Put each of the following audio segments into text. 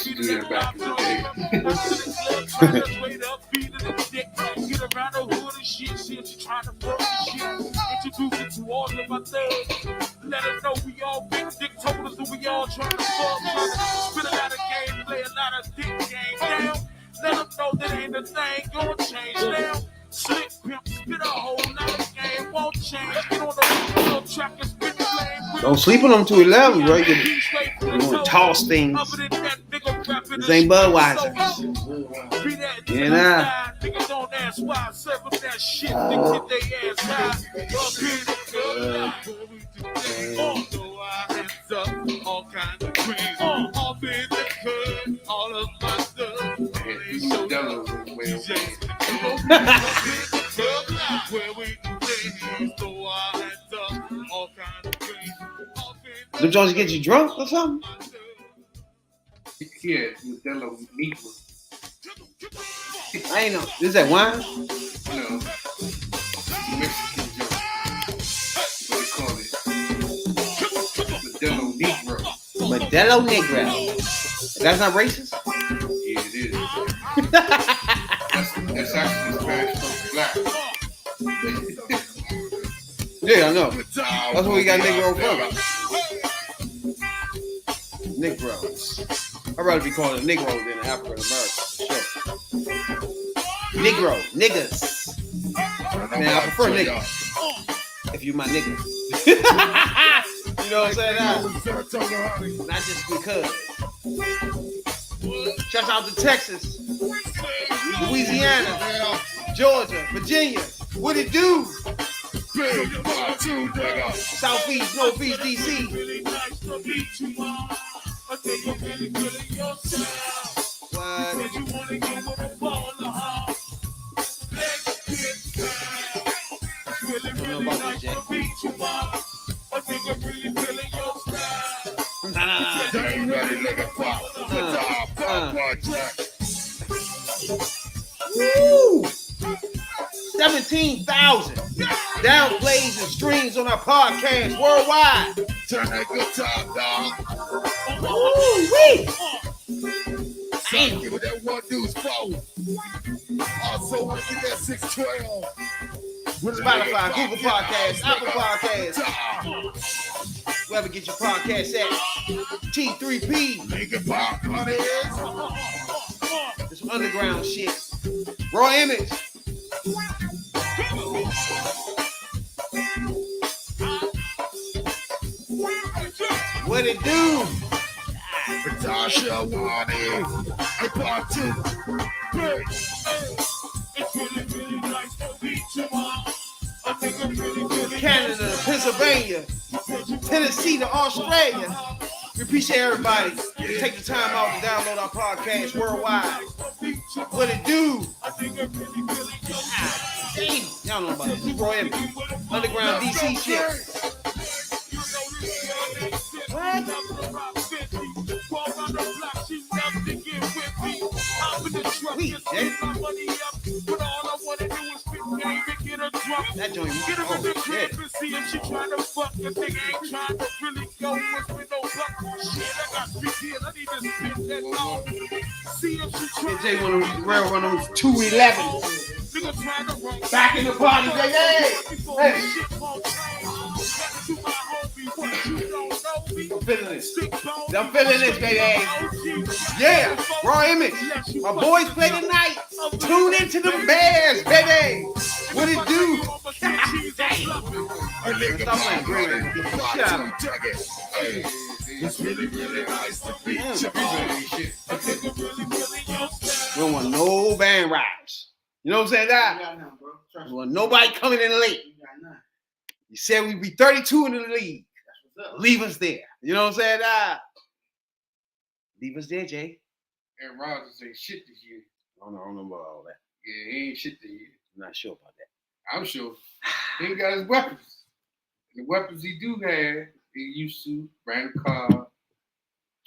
used to do that back in the day. Get around the hood and shit, you trying to fuck and shit. Introduce it to all of my thugs. Let us know we all big dick told us that we all trying to fuck. Spit a lot of game, play a lot of dick game down. Let them know that ain't a thing gonna change now. Slick pimp, spit a whole lot of game, won't change. Get on the little track and spit the flame. Don't sleep on them 211, bro. You want to toss things. This ain't Budweiser. Yeah, nah. Niggas don't ask why I serve them that shit. Niggas get their ass high. All kinds of cream. All in the hood. All of my stuff. Them Jones get you drunk or something? Yeah, Modelo Negro. I ain't know. Is that wine? No. Mexican joint. What they call it? Modelo Negro. Modelo Negro. That's not racist? Yeah, it is. That's actually Spanish for black. Yeah, I know. That's what we got Negro from. Negroes. I'd rather be called a Negro than an African American. Sure. Negro, niggas. Man, I prefer niggas. If you my nigga. You know what I'm saying? Not just because. Shout out to Texas, Louisiana, Georgia, Virginia. What it do? Southeast, Northeast, DC. What? I don't know about this, Jay. Woo! 17,000 downplays and streams on our podcast worldwide. Turn that good time, dog. Woo-wee! Damn. Give it that one news phone. Also, want to get that 612. Spotify, Google Podcasts, Apple Podcasts. Wherever get your podcast at. T3P. Nigga pop, honey. This underground shit. Raw image. What it do? Natasha Wani. And part 2. Canada, Pennsylvania, Tennessee to Australia. We appreciate everybody. Take the time out to download our podcast worldwide. What it do? Damn. Y'all know about this. This Roy Evans. Underground DC shit. What? Sweet, Jay. That joint. Oh, shit. See if she trying to fuck the thing ain't trying to really go with no luck. Shit, I got 3 years. I need to spit that long. See if she trying Jay one of those 211s. Back in the party, baby. Hey. I'm feeling this. I'm feeling this, baby. Yeah, Raw Image. My boys play tonight. Tune into the Bears, baby. What it do? Stop playing great. Shut up. It's really, really nice to meet you. We don't want no band rides. You know what I'm saying? That? We don't want nobody coming in late. You said we'd be 32 in the league. Leave us there. You know what I'm saying? Leave us there, Jay. And Rodgers ain't shit this year. I don't know about all that. Yeah, he ain't shit this year. I'm not sure about that. I'm sure. He ain't got his weapons. The weapons he do have, he used to, Brandon Carr,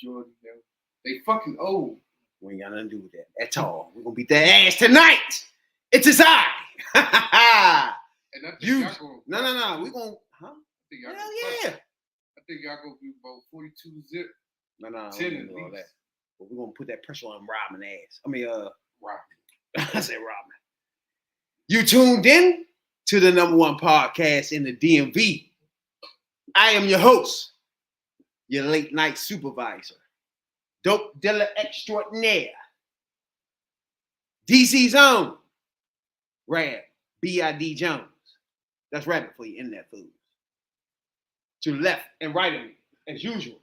Jordan, they fucking old. We ain't got nothing to do with that at all. We're going to beat that ass tonight. It's his eye. And I think You, y'all gonna, no. We're going to, huh? I think y'all Hell gonna yeah. I think y'all gonna be about 42 zip. No, we 10 don't at do all least. that. But we're gonna put that pressure on Robin ass. I mean, Robin. I said Robin. You tuned in to the #1 podcast in the DMV. I am your host, your late night supervisor, dope dealer extraordinaire, DC's own, Rab, B.I.D. Jones. That's rabbit for you, internet fools. To the left and right of me, as usual.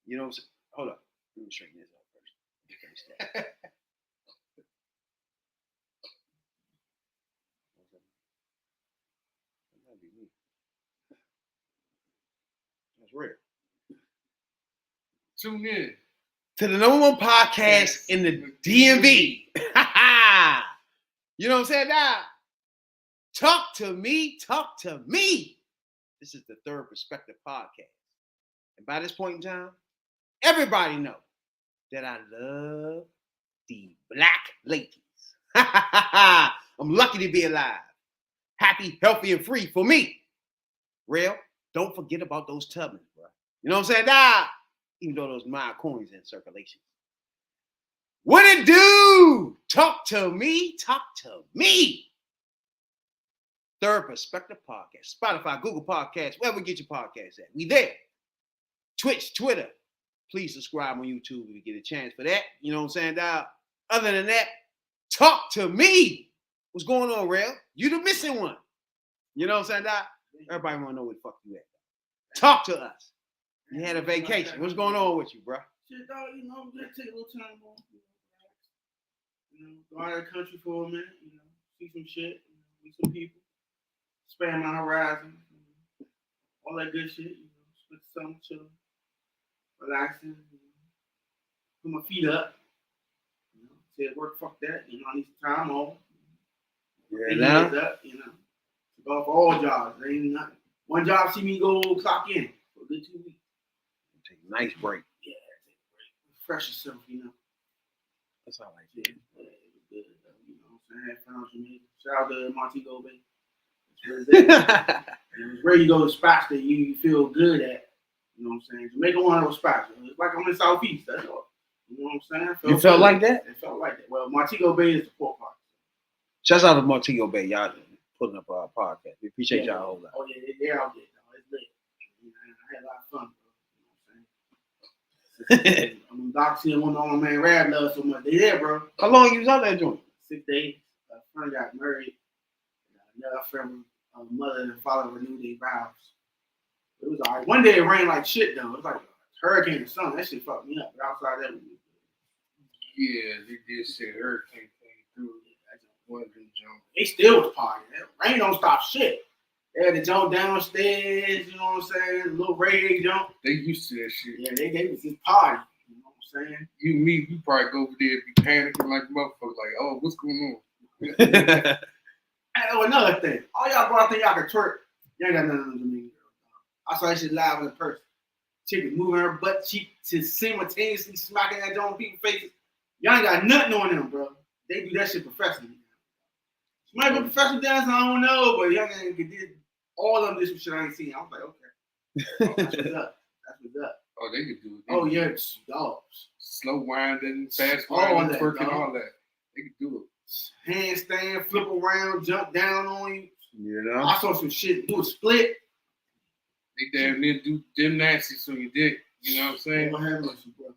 You know what I'm saying? Hold up. Let me straighten this up first. That's real. Tune in To the #1 podcast in the DMV. You know what I'm saying? Now, talk to me. This is the Third Perspective podcast. And by this point in time, everybody know that I love the black ladies. I'm lucky to be alive. Happy, healthy, and free for me. Real, don't forget about those Tubmans, bro. You know what I'm saying? Nah, even though those mild coins in circulation. What it do? Talk to me. Third Perspective podcast. Spotify, Google Podcasts, wherever you get your podcasts at. We there. Twitch, Twitter. Please subscribe on YouTube if you get a chance for that. You know what I'm saying, dog? Other than that, talk to me. What's going on, Rail? You the missing one. You know what I'm saying, dog? Everybody want to know where the fuck you at. Talk to us. You had a vacation. What's going on with you, bro? Shit, dog, you know, just take a little time off. You know, go out of the country for a minute, you know, see some shit, you know, meet some people, expand my horizon, you know, all that good shit, you know, split some chill, relaxing, you know, put my feet up, you know, say work, fuck that, you know, I need some time off. Yeah, now? Up, you know, go for all jobs. There ain't nothing. One job see me go clock in for a good 2 weeks. Take a nice break. Yeah, take a break. Refresh yourself, you know. That's all I Yeah, it was good. You know what I'm saying? I found some music. Shout out to Montego Bay. It was where you go to spots that you feel good at. You know what I'm saying? Jamaica one of those spots. It's like I'm in Southeast. That's all. You know what I'm saying? You felt like that? It felt like that. Well, Montego Bay is the port park. Shouts out to Montego Bay. Y'all putting up our podcast. We appreciate y'all a whole lot. Oh, yeah, they're out there. It's lit. I had a lot of fun, bro. You know what I'm saying? I'm Doxy and one of my man Rab love so much. They there, bro. How long you was out there doing? 6 days. A friend got married. Another friend, mother and father renewed their vows. It was all right. One day it rained like shit, though. It was like a hurricane or something. That shit fucked me up. But outside that, Yeah, they did say hurricane came through. One of them jump. they still was partying. Rain don't stop shit. They had to jump downstairs, you know what I'm saying? A little reggae jump. They used to that shit. Yeah, they was just party. You know what I'm saying? You and me, we probably go over there and be panicking like motherfuckers, like, oh, what's going on? And another thing, all y'all brought think y'all can twerk. You ain't got nothing on Jamaican girl. I saw that shit live in person. Chick was moving her butt cheek to simultaneously smacking that joint on people's faces. Y'all ain't got nothing on them, bro. They do that shit professionally. She might be a professional dancer, I don't know, but y'all ain't did all of them did some shit I ain't seen. I was like, okay. That's what's up. That's what's up. Oh, they could do it. Oh, yeah, dogs. Slow winding, fast All winding, that, twerking, dog. all that. They could do it. Handstand, flip around, jump down on you. You know? I saw some shit, do a split. They damn near do gymnastics on your dick. You know what I'm saying? Don't have mercy, bro.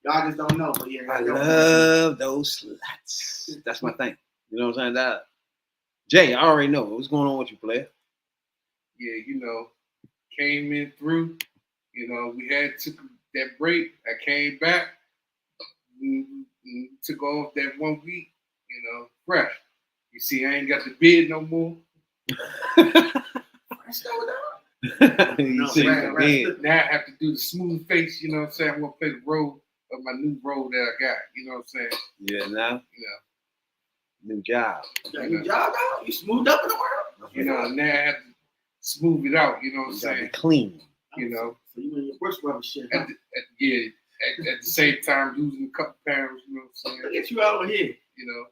Y'all just don't know, but yeah. I love those sluts. That's my thing. You know what I'm saying? That Jay, I already know. What's going on with you, player? Yeah, you know, came in through. You know, we had took that break. I came back. Took off that 1 week. You know, fresh. You see, I ain't got the beard no more. You see the beard. Now I have to do the smooth face. You know what I'm saying? I'm gonna play the role of my new role that I got. You know what I'm saying? Yeah, now You know. new job. You got your job out? You smoothed up in the world? You know, now I have to smooth it out. You know what I'm You gotta be saying? clean. You know, So you in your Brooks Brothers shit, huh? at the same time losing a couple pounds. You know what I'm Look saying? at you out here. You know,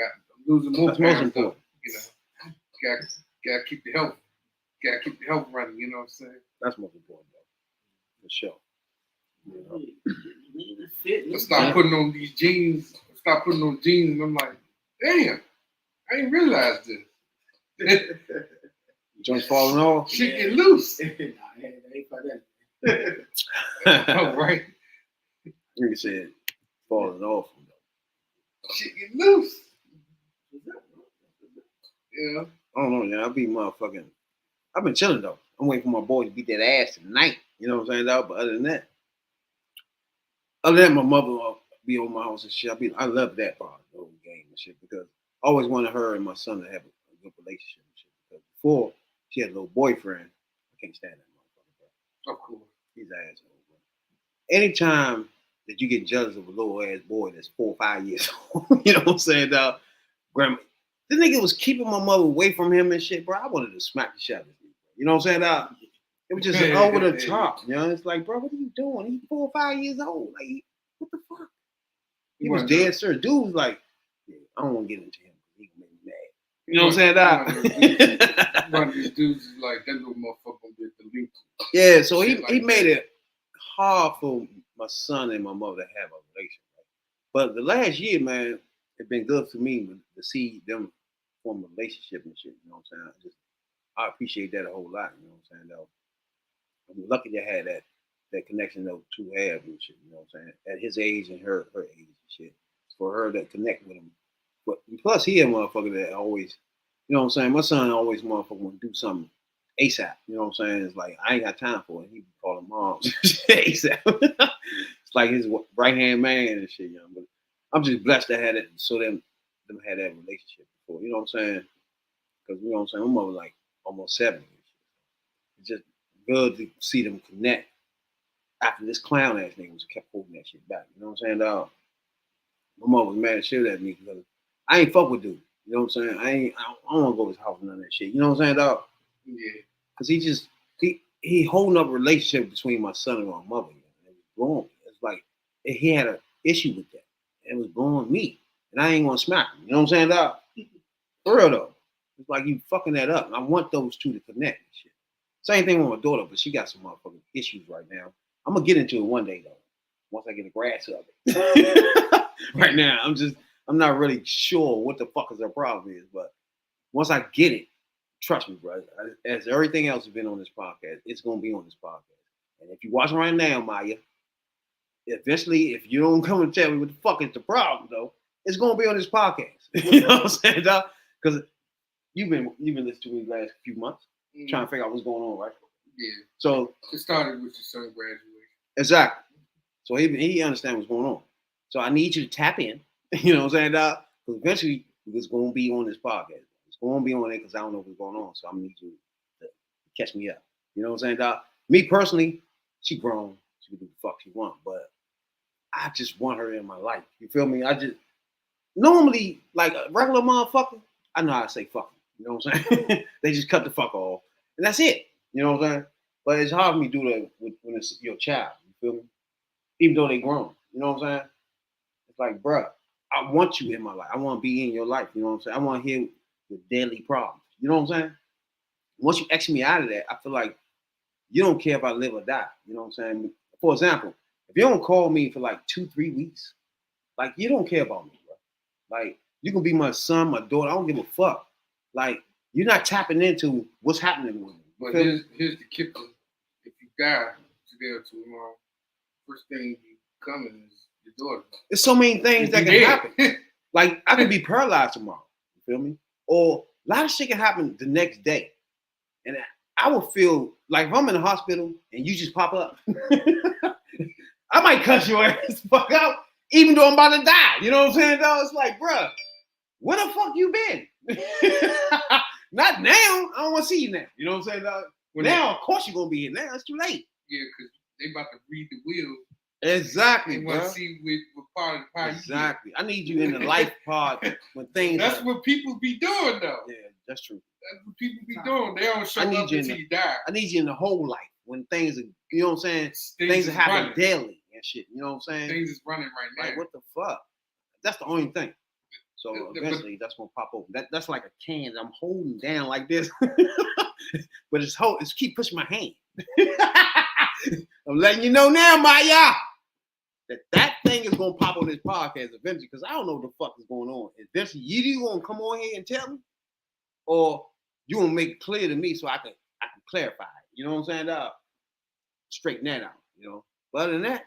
I'm losing more That's most pounds. Though, important. you know, gotta keep the health. Gotta keep the health running. You know what I'm saying? That's most important, though. For sure. I start putting on these jeans. Start putting on jeans, and I'm like, damn, I ain't realized this. Joints falling off. Shit get loose. Oh, right. You said falling off. Shit get loose. Yeah. I don't know, man. I've been chilling though. I'm waiting for my boy to beat that ass tonight. You know what I'm saying, though? But other than that, my mother will be on my house and shit. I love that part of the whole game and shit because I always wanted her and my son to have a good relationship and shit. Because before she had a little boyfriend, I can't stand that motherfucker, bro. Of course. He's an asshole, bro. Anytime that you get jealous of a little ass boy that's 4 or 5 years old, you know what I'm saying, dog? Grandma, the nigga was keeping my mother away from him and shit, bro. I wanted to smack the shit out of him. You know what I'm saying, dog? It was just over the top, you know? It's like, bro, what are you doing? He's 4 or 5 years old. Like, what the fuck? He was dead, sir. Dude was like, yeah, I don't want to get into him. He gonna make me mad. You know what I'm saying, dog? One of these dudes is like, that little motherfucker gonna get deleted. Yeah, so he made it hard for my son and my mother to have a relationship. But the last year, man, it's been good for me to see them form a relationship and shit. You know what I'm saying? I appreciate that a whole lot. You know what I'm saying? Though, I'm lucky to have that connection those two have and shit. You know what I'm saying? At his age and her age and shit, for her to connect with him. But plus, he a motherfucker that always, you know what I'm saying? My son always motherfucker want to do something ASAP. You know what I'm saying? It's like I ain't got time for it. He be calling mom ASAP. It's like his right hand man and shit, you know. But I'm just blessed to have it, so them had that relationship before. You know what I'm saying? Because you know what I'm saying. My mother like almost 70. It's just good to see them connect after this clown ass nigga was kept holding that shit back. You know what I'm saying, dog? My mom was mad as shit at me because I ain't fuck with dude. You know what I'm saying? I don't want to go to his house and none of that shit. You know what I'm saying, dog? Yeah. Because he holding up a relationship between my son and my mother. It was blowing me. It's like he had an issue with that. It was blowing me. And I ain't gonna smack him. You know what I'm saying, dog? For real though. It's like you fucking that up. And I want those two to connect and shit. Same thing with my daughter, but she got some motherfucking issues right now. I'm gonna get into it one day though. Once I get a grasp of it. Right now, I'm not really sure what the fuck is her problem is, but once I get it, trust me, bro. As everything else has been on this podcast, it's gonna be on this podcast. And if you're watching right now, Maya, eventually, if you don't come and tell me what the fuck is the problem, though, it's gonna be on this podcast. You know what I'm saying, dog? Because you've been listening to me the last few months, trying to figure out what's going on, right? Yeah. So it started with your son's graduation. Exactly. So he understands what's going on. So I need you to tap in. You know what I'm saying, dog? Because eventually it's gonna be on this podcast. It's gonna be on it because I don't know what's going on. So I need you to catch me up. You know what I'm saying, dog? Me personally, she grown. She can do the fuck she want, but I just want her in my life. You feel me? I just normally like a regular motherfucker. I know how to say fuck. You know what I'm saying? They just cut the fuck off, and that's it. You know what I'm saying? But it's hard for me to do that when it's your child. You feel me? Even though they grown. You know what I'm saying? It's like, bruh, I want you in my life. I want to be in your life. You know what I'm saying? I want to hear your daily problems. You know what I'm saying? Once you X me out of that, I feel like you don't care if I live or die. You know what I'm saying? For example, if you don't call me for like 2-3 weeks, like you don't care about me, bro. Like you can be my son, my daughter. I don't give a fuck. Like you're not tapping into what's happening with me. But here's the kicker: if you die today or tomorrow, first thing you coming is your daughter. There's so many things that can happen. Like I could be paralyzed tomorrow. You feel me? Or a lot of shit can happen the next day, and I would feel like if I'm in the hospital and you just pop up, I might cut your ass the fuck out, even though I'm about to die. You know what I'm saying, dog? It's like, bruh, where the fuck you been? Not now. I don't want to see you now. You know what I'm saying, dog? Now, of course, you're gonna be here. Now it's too late. Yeah, because they about to read the will. Exactly. They want to see what part of the pie. Exactly. I need you in the life part when things. That's what people be doing, though. Yeah, that's true. That's what people be doing. They don't show up until you die. I need you in the whole life when things are, you know what I'm saying? Things are happening daily and shit. You know what I'm saying? Things is running right now. Like, what the fuck? That's the only thing. So eventually that's gonna pop open. That's like a can that I'm holding down like this. But it's keep pushing my hand. I'm letting you know now, Maya, that thing is gonna pop on this podcast eventually because I don't know what the fuck is going on. Eventually, you gonna come on here and tell me, or you gonna make it clear to me so I can clarify it. You know what I'm saying, dog? Straighten that out. You know. But other than that,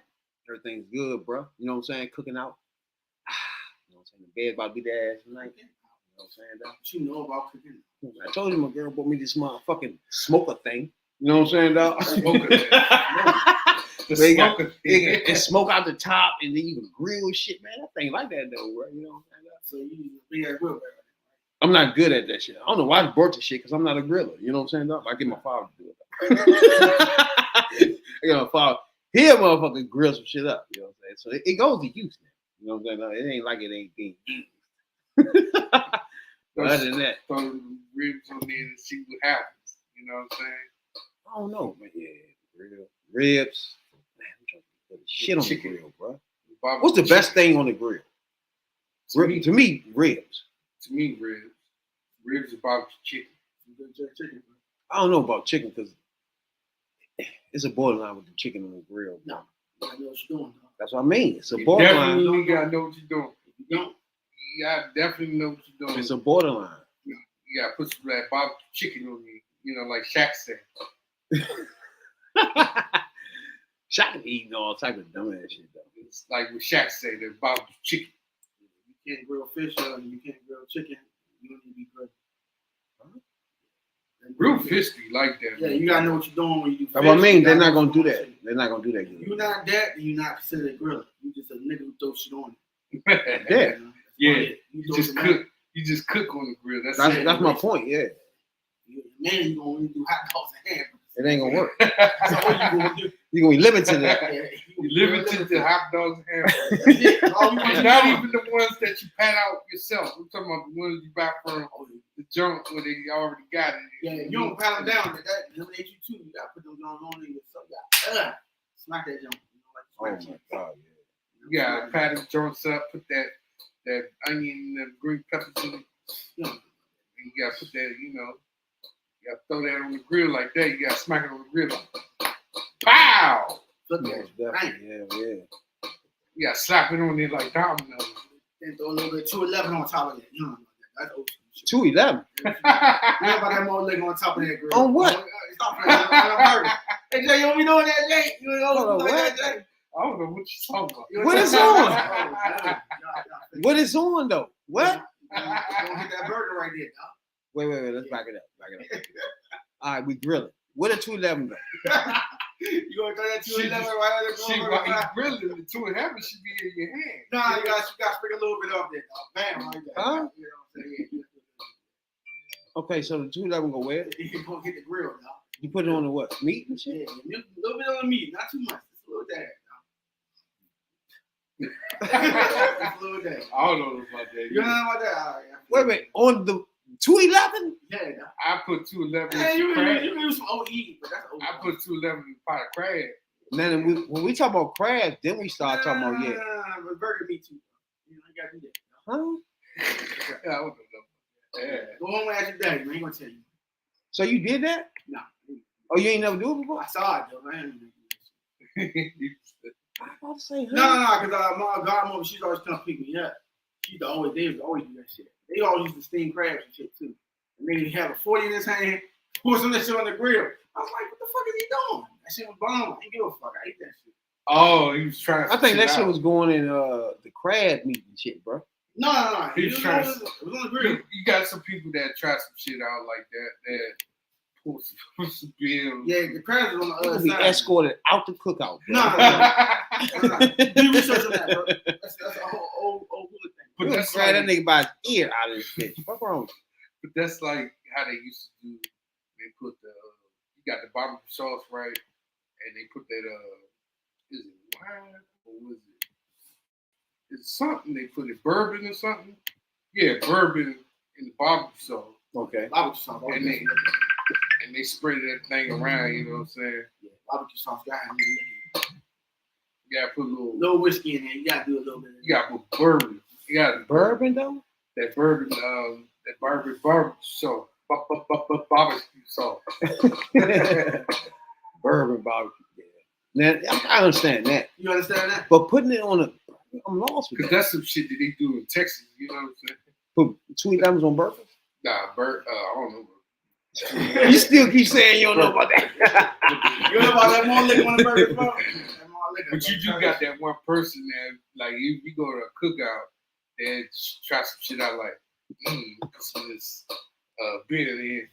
everything's good, bro. You know what I'm saying? Cooking out. You know what I'm saying? The bed's about to be there ass tonight. You know what I'm saying, dog? What you know about cooking? I told you my girl bought me this motherfucking smoker thing. You know what I'm saying, dog? Smoker thing. The They smoker got, thing. it smoke out the top and then you can grill shit, man. That thing like that though, bro. You know what I'm saying? So you need a big ass grill, I'm not good at that shit. I don't know why I brought this shit because I'm not a griller. You know what I'm saying? Dog? I get my father to do it. You know, my father, he'll motherfucking grill some shit up. You know what I'm saying? So it goes to use now. You know what I'm saying? Dog? It ain't like it ain't being used. But other than that, Throw the ribs on there and see what happens. You know what I'm saying? I don't know, man. Yeah, ribs. Man, I'm trying to put shit on the grill, bro. What's the best thing on the grill? To me, ribs. To me, ribs. Ribs are barbecue chicken. chicken. I don't know about chicken because it's a borderline with the chicken on the grill. Bro. No, you gotta know what you're doing. That's what I mean. It's a You borderline. definitely gotta know what you're doing. You don't. You gotta definitely know what you're doing. It's a borderline. You gotta put some of that barbecue chicken on you. You know, like Shaq said. Shaq can eat all type of dumbass shit though. It's like what Shaq said, the barbecue chicken. You can't grill fish and you can't grill chicken. You don't need to be grilled. Real fish be like that. Yeah, you gotta know what you're doing when you do fish. That's what I mean. You They're gotta not gonna know do what that. you're doing. They're not gonna do that. You're not that, then you're not considered a griller. You just a nigga who throws shit on it. Yeah. Yeah. You just cook. You just cook on the grill. That's my point. Yeah. Man, you gonna only do hot dogs and hamburgers. It ain't gonna work. So what you gonna do? You're gonna be limited to that. You limited to hot dogs and hamburgers. All you And not even the ones that you pat out yourself. We're talking about the ones you buy from the junk where they already got it. Yeah, you don't pat them down. That eliminates you too. You gotta put them on in yourself. You gotta smack that junk. You know, like Oh my god, You gotta pat them joints up, put that onion and green peppers in it. And you gotta put that, you gotta throw that on the grill like that. You gotta smack it on the grill. Pow! yeah. Yeah. You gotta slap it on there like dominoes. Then throw a little bit of 211 on top of that. You know, that's old school shit. 211. You know about that more leg on top of that grill. On what? Stop playing. I'm Hey, Jay, you don't be doing that, Jay? You don't Hold do on, that, Jay? I don't know what you're talking about. What is on? What is on though? What? Don't hit that burger right there, dog. Wait. Let's back it up. All right, we grilling. What a 211 though? You gonna throw that 211 right on the She grill? while you grilling, the 2 and 1/2 should be in your hand. Nah, you gotta sprinkle a little bit up there, dog. Bam, right there. Huh? You know what I'm saying? Okay, so the 211 go where? You can hit the grill, dog. You put it on the what? Meat and Yeah, shit? a little bit on the meat, not too much. Just a little dab, dog. Just a little dab. I don't know about that. You know about that? All right. Wait, on the 211? Yeah, dog. I put 211 Hey, in you crab. can use some OE, but that's OE. I put 211 in a pot of crab. Then when we talk about crabs, then we start talking about yeah. Nah, but burger meat too. You know, you gotta do that. Huh? Yeah, I don't know. Yeah. Go home and ask your daddy, man. He gonna tell you. So you did that? Nah. Oh, you ain't never do it before? I saw it though, man. I was about to say, No, because my godmother, she's always come pick me up. They always do that shit. They always used to steam crabs and shit too. And then he had a 40 in his hand, put some of that shit on the grill. I was like, what the fuck is he doing? That shit was bomb. I didn't give a fuck. I ate that shit. Oh, he was trying to. I think that shit was going in the crab meat and shit, bro. No. He was trying it was on the grill. You got some people that try some shit out like that pull some bills. Yeah, the crabs was on the You other be side. escorted out the cookout, bro. No. Do research on that, bro. That's a whole old hood thing. But You that's grab like, that nigga by his ear out of this bitch. What's wrong with but that's like how they used to do. They put you got the barbecue sauce right, and they put that is it wine or was it? It's something they put it bourbon or something. Yeah, bourbon in the barbecue sauce. you? Okay. Barbecue sauce. And they spray that thing around. You know what I'm saying? Yeah, barbecue sauce. You You gotta put a little whiskey in there. You gotta do a little bit. You gotta put bourbon. You got Bourbon though? that bourbon, that barbecue sauce, barbecue sauce. Bourbon barbecue. Yeah. Now, I understand that. You understand that? But putting it on I'm lost with Because that. that's some shit that they do in Texas. You know what I'm saying? Put sweet lemons on burgers? Nah, Bert. I don't know. You still keep saying you don't know about that. You know about that more liquor on the burger, bro? But you do got that one person that, like, you go to a cookout and try some shit out like, some of this beer there.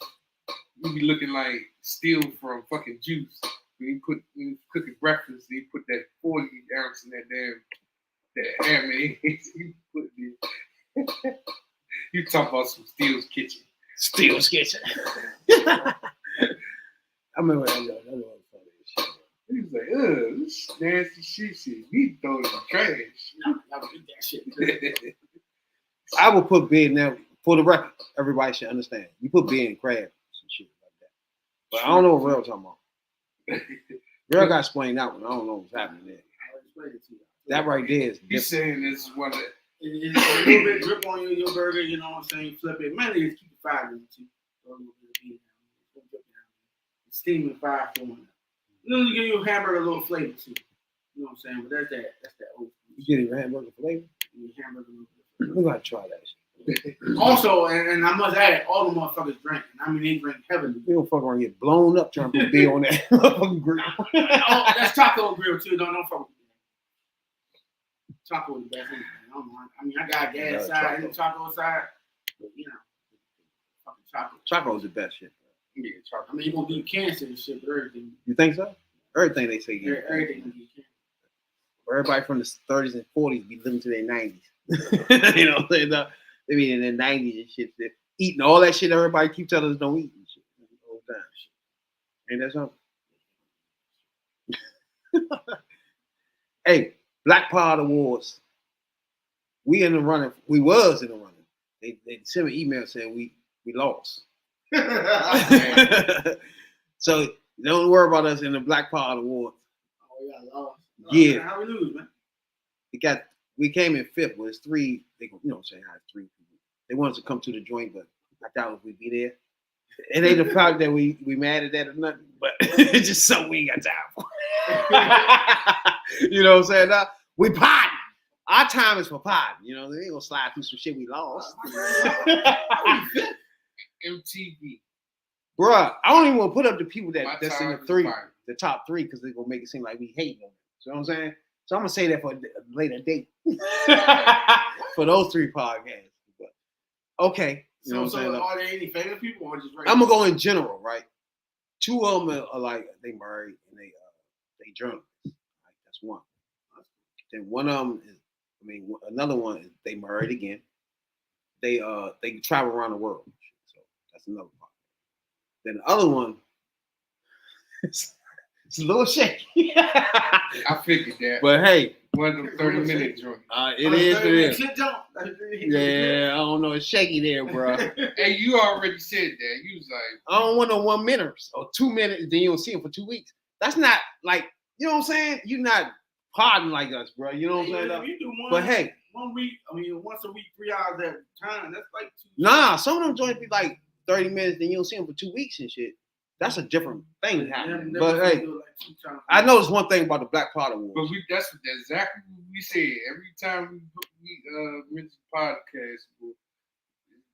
You be looking like steel from fucking juice. When you cooking breakfast, you put that 40 ounce in that ham and eggs. You put it. You talk about some Steel's Kitchen. Steel's Kitchen. I remember that. That was funny as shit. He was like, this nasty shit. You throw it in the trash. No, y'all eat that shit. I would put beer in there for the record. Everybody should understand. You put beer in crab, some shit like that. But I don't know what Real talking about. Real got explained that one. I don't know what's happening there. I'll explain it to you. That right there is He's saying this is one of the. It's a little bit drip on your burger, you know what I'm saying? Flip it. Mainly just keep the fire in it too. Throw a little bit of beer down. Steam and fire for them. Then you give your hamburger a little flavor too. You know what I'm saying? But that's that old. You get your hamburger flavor? Your hamburger a little bit. We gotta try that shit. Also, and I must add, all the motherfuckers drink. I mean, they drink heavily. You don't fuck around and get blown up trying to put beer on that motherfucking grill. Oh, that's taco grill too. Don't fuck with me. Taco is the best thing. I mean, I got gas side and taco side, but you know, fucking taco. Taco's the best shit. Yeah, I mean, you're gonna beat cancer and shit, but everything. You think so? Everything they say. Yeah. Everything gonna beat cancer. Everybody from the 30s and 40s be living to their 90s. You know what I'm saying? They be in their 90s and shit. They're eating all that shit everybody keep telling us don't eat and shit. The whole time. Ain't that something? Hey, Black Pod Awards. We in the running. We was in the running. They sent an email saying we lost. So don't worry about us in the Black Pod Awards. Oh, we got lost. Yeah. How we lose, man? We came in fifth, but it's three. You know what I'm saying? How it's three people. They wanted to come to the joint, but I doubt if we'd be there. It ain't the fact that we mad at that or nothing, but it's just something we ain't got time for. You know what I'm saying? We potting. Our time is for potting. You know, they ain't gonna slide through some shit we lost. MTV. Bruh, I don't even want to put up the people that's in the top three, because they're gonna make it seem like we hate them. You know what I'm saying? So I'm gonna say that for a later date. For those three podcasts. But, okay. You know what I'm saying? Are there any famous people or just regular? I'm gonna go in general, right? Two of them are like they married and they journalists. Right? That's one. Then one of them is, another one is they married again. They travel around the world. So that's another part. Then the other one, it's a little shaky. I figured that. But hey, one of them 30-minute joints. It is. Yeah, I don't know. It's shaky there, bro. Hey, you already said that. You was like, I don't want no 1 minute or 2 minutes, then you don't see him for 2 weeks. That's not like, you know what I'm saying? You're not podding like us, bro. You know what I'm saying? You do but hey, 1 week, once a week, 3 hours at a time. That's like 2 Nah, some of them joints be like 30 minutes, then you don't see them for 2 weeks and shit. That's a different thing happening. But hey, I know there's one thing about the Black Pod Awards. but that's exactly what we said. Every time we mention podcast, we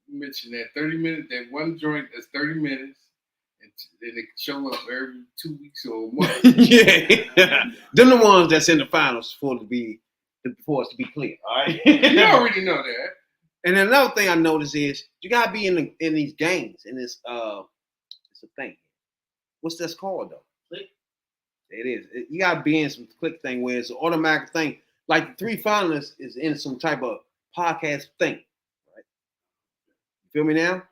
mention that 30 minutes, that one joint that's 30 minutes, and then they show up every 2 weeks or a month. Yeah. Them the ones that's in the finals for us to be clear. All right. You already know that. And another thing I noticed is you gotta be in these games, and it's a thing. What's this called though? Click. It is. You gotta be in some click thing where it's an automatic thing. Like the three finalists is in some type of podcast thing, right? You feel me now?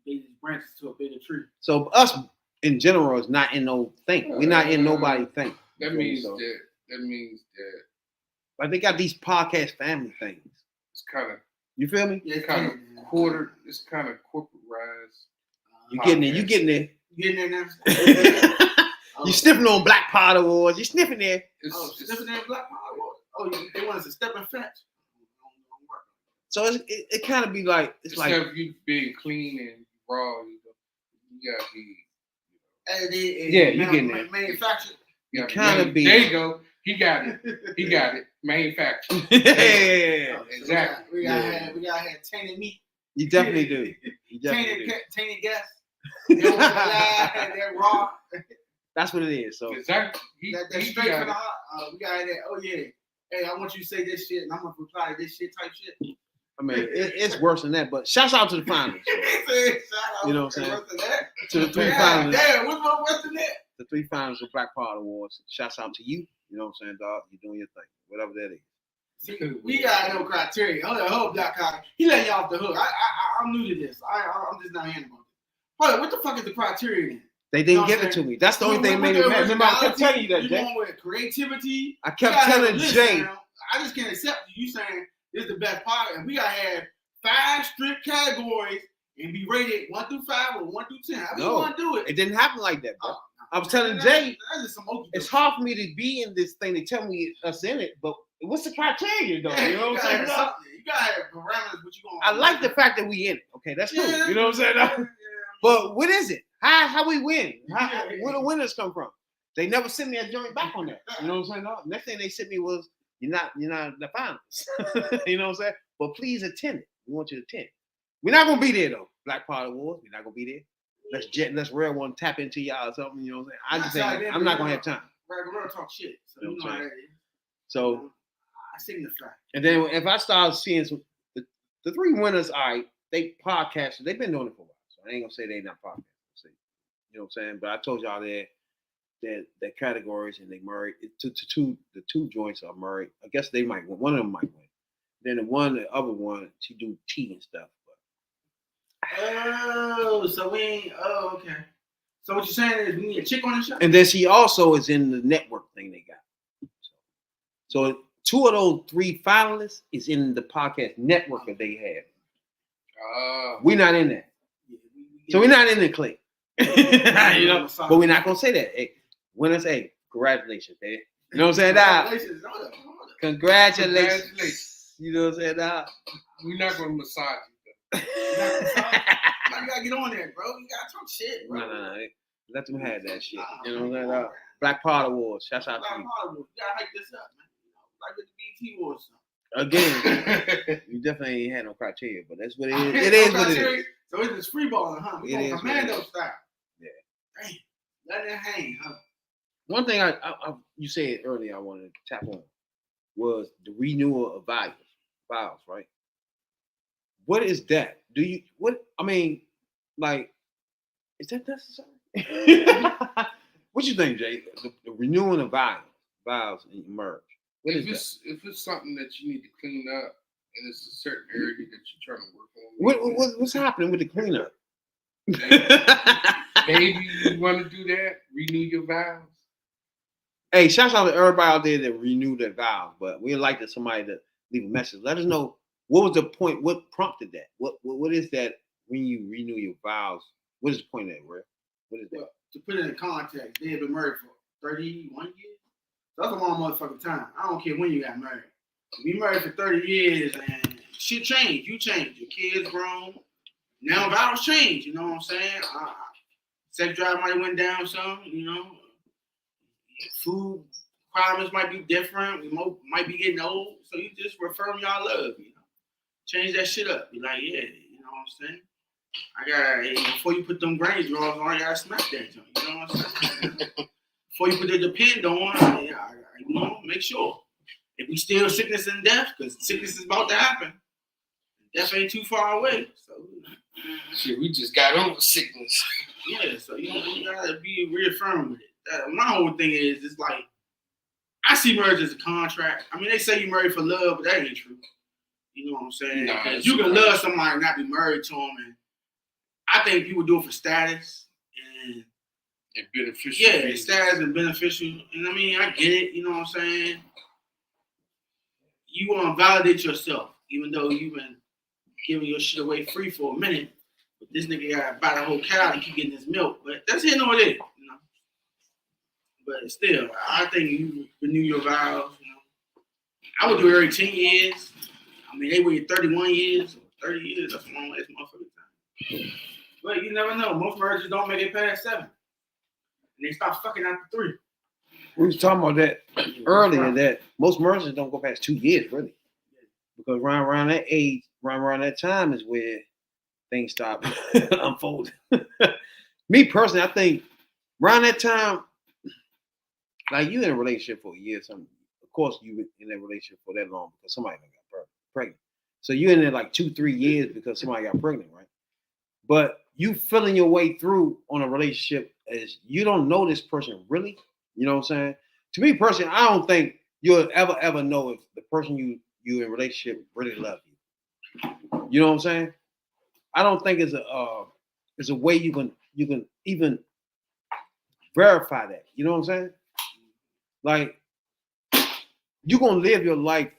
They just branches to a bigger tree. So us in general is not in no thing. We're not in nobody thing. That means that. Like they got these podcast family things. It's kind of. You feel me? Yeah, it's kind of quarter. It's kind of corporate-rise. You getting it? You getting it? You getting there now? You sniffing on Black Pod Awards. You sniffing there. Sniffing there Black Pod Awards. Oh, they want us to step and fetch. So it kind of be like instead of you being clean and raw, you gotta be. Yeah, you getting there. Manufactured. You kinda be. There you go. He got it. He got it. Manufactured. Yeah. Exactly. We gotta have tainted meat. You definitely do. You definitely do. Tainted gas. That raw. That's what it is. So Exactly. That straight from the heart. We got that. Oh yeah. Hey, I want you to say this shit, and I'm gonna reply to this shit type shit. I mean, it's worse than that. But shouts out to the finalists. You know what I'm saying? To the 3 finalists. Damn, what's worse than that? The 3 finalists of Black Power Awards. Shouts out to you. You know what I'm saying, dog? You're doing your thing, whatever that is. See, we got no criteria. Hold on, Black Power. He let you off the hook. I'm new to this. I'm just not hearing about it. Hold on, what the fuck is the criteria then? They didn't give it to me. That's the only thing that made me mad. Remember, I kept telling you that, Jay. You going with creativity? I kept telling Jay. Now. I just can't accept you saying this is the best part, and we gotta have 5 strict categories and be rated 1 through 5 or 1 through 10. How do you want to do it? It didn't happen like that, bro. I was telling Jay, it's hard for me to be in this thing. They tell me us in it, but what's the criteria, though? Yeah, you know what I'm saying? You gotta have parameters. What you going? I like the fact that we in it. Okay, that's cool. You know what I'm saying? But what is it? How we win? Where the winners come from? They never sent me a joint back on that. You know what I'm saying? No, next thing they sent me was you're not the finalists. You know what I'm saying? But please attend it. We want you to attend. We're not gonna be there though. Black Power Awards. We're not gonna be there. Let's real one tap into y'all or something. You know what I'm saying? I just say I'm not gonna have time. Real talk shit. So you know how that is. So I signify. And then if I start seeing the 3 winners, all right, they podcasted. They've been doing it for a while, so I ain't gonna say they not podcasting. You know what I'm saying? But I told y'all that categories and they married. The two joints are married. I guess they might win. One of them might win. Then the other one, she do tea and stuff. Oh, so we ain't. Oh, okay. So what you're saying is we need a chick on the show? And then she also is in the network thing they got. So 2 of those 3 finalists is in the podcast network that they have. We're not in that. So we're not in the clique. You know, but we're not gonna say that. Hey, winners, hey, congratulations, hey. You know what I'm saying? Congratulations. You know what I'm saying? We're not gonna massage you. You gotta get on there, bro. You gotta talk shit, bro. No. Let them have that shit. You know what I'm saying? Black Power Awards. Shouts out to you. You gotta hype this up, man. Like with the BET Awards. Again, you definitely ain't had no criteria, but that's what it is. It is what it is. So it's just free balling, huh? We going commando style. Yeah. Damn. Let it hang, huh? One thing I you said earlier I wanted to tap on was the renewal of vows, right? What is that? Is that necessary? What you think, Jay? The renewing of vows and merge. If it's something that you need to clean up and it's a certain area that you're trying to work on. What's happening with the cleanup? Maybe you want to do that, renew your vows. Hey, shout out to everybody out there that renewed their vows, but we'd like somebody to leave a message. Let us know what was the point, what prompted that? What is that when you renew your vows? What is the point of that, Ray? What is that? Well, to put it in context, they have been married for 31 years. That's a long motherfucking time. I don't care when you got married. Be married for 30 years and shit changed. You changed. Your kids grown. Now vows change. You know what I'm saying? Sex drive might have went down some. You know, food requirements might be different. We might be getting old. So you just reaffirm y'all love. You know, change that shit up. Be like, yeah. You know what I'm saying? Before you put them granny drawers on, I gotta smack that joint. You know what I'm saying? Before you put the depend on, you know, make sure. If we still sickness and death, because sickness is about to happen. Death ain't too far away. So shit, we just got over sickness. Yeah, so you gotta be reaffirmed with it. My whole thing is, it's like, I see marriage as a contract. I mean, they say you married for love, but that ain't true. You know what I'm saying? Nah, you can love somebody and not be married to them, and I think people do it for status and beneficial. Yeah, status and beneficial. And I mean, I get it. You know what I'm saying? You want to validate yourself, even though you've been giving your shit away free for a minute. But this nigga got to buy the whole cow and keep getting his milk. But that's here nor there, you know. But still, I think you renew your vows. You know, I would do it every 10 years. I mean, they waited 31 years, 30 years. That's a long ass motherfucking time. But you never know. Most marriages don't make it past 7. And they stop fucking after 3. We was talking about that earlier. That most marriages don't go past 2 years, really, because around that age, around that time is where things stop unfolding. Me personally, I think around that time, like you in a relationship for a year, something. Of course, you in that relationship for that long because somebody got pregnant. So you in there like 2-3 years because somebody got pregnant, right? But you feeling your way through on a relationship as you don't know this person really. You know what I'm saying? To me personally, I don't think you'll ever know if the person you in a relationship really love you. You know what I'm saying? I don't think it's a way you can even verify that. You know what I'm saying? Like you're gonna live your life.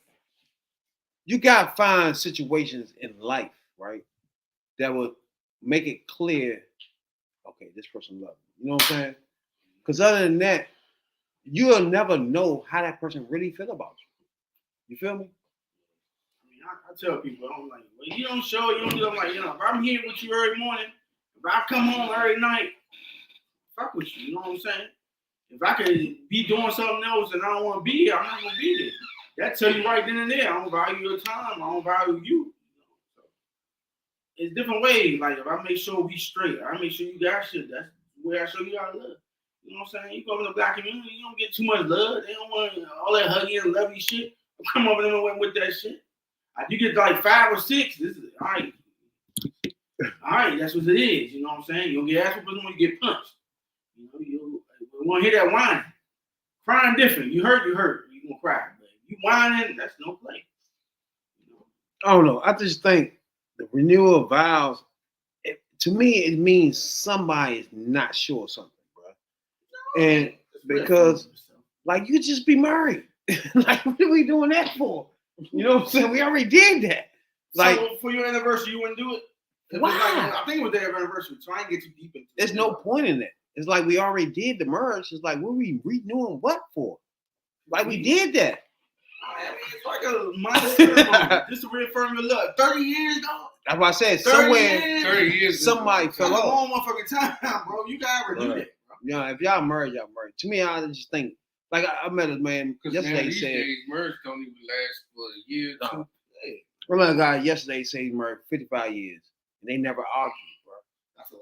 You gotta find situations in life, right, that would make it clear. Okay, this person loves me. You know what I'm saying? Because other than that, you'll never know how that person really feel about you. You feel me? I mean, I tell people, I'm like, well, you don't show, you don't do. I'm like, if I'm here with you every morning, if I come home every night, fuck with you. You know what I'm saying? If I could be doing something else and I don't want to be here, I'm not gonna be there. That tell you right then and there. I don't value your time. I don't value you. So it's different ways. Like if I make sure we straight, I make sure you got shit. That's the way I show you how to love. You know what I'm saying? You go in the black community, you don't get too much love. They don't want all that huggy and lovey shit. Come over there with that shit. You get like 5 or 6. This is all right. All right, that's what it is. You know what I'm saying? You'll get asked for when you get punched. You want to hear that whining. Crying different. You hurt. You're gonna cry. But you whining, that's no play. I don't know. I just think the renewal of vows, to me, it means somebody is not sure of something, bro. And because, like, you just be married. Like, what are we doing that for? You know what I'm saying? We already did that. Like, so for your anniversary, you wouldn't do it? Why? I think it was their anniversary, so I ain't get too deep into it. There's no point in that. It's like we already did the merge. It's like, what are we renewing what for? Like, we did that. I mean, it's like a minor ceremony. Just to reaffirm your love. 30 years, though. That's why I said somewhere 30 years somebody fell off. A long motherfucking time, bro. You gotta renew that, bro. You know, if y'all married, y'all married. To me, I just think, like, I met a man yesterday. He said, marriage don't even last for a year or two. I met a guy yesterday said he married 55 years and they never argued, bro. That's a lie.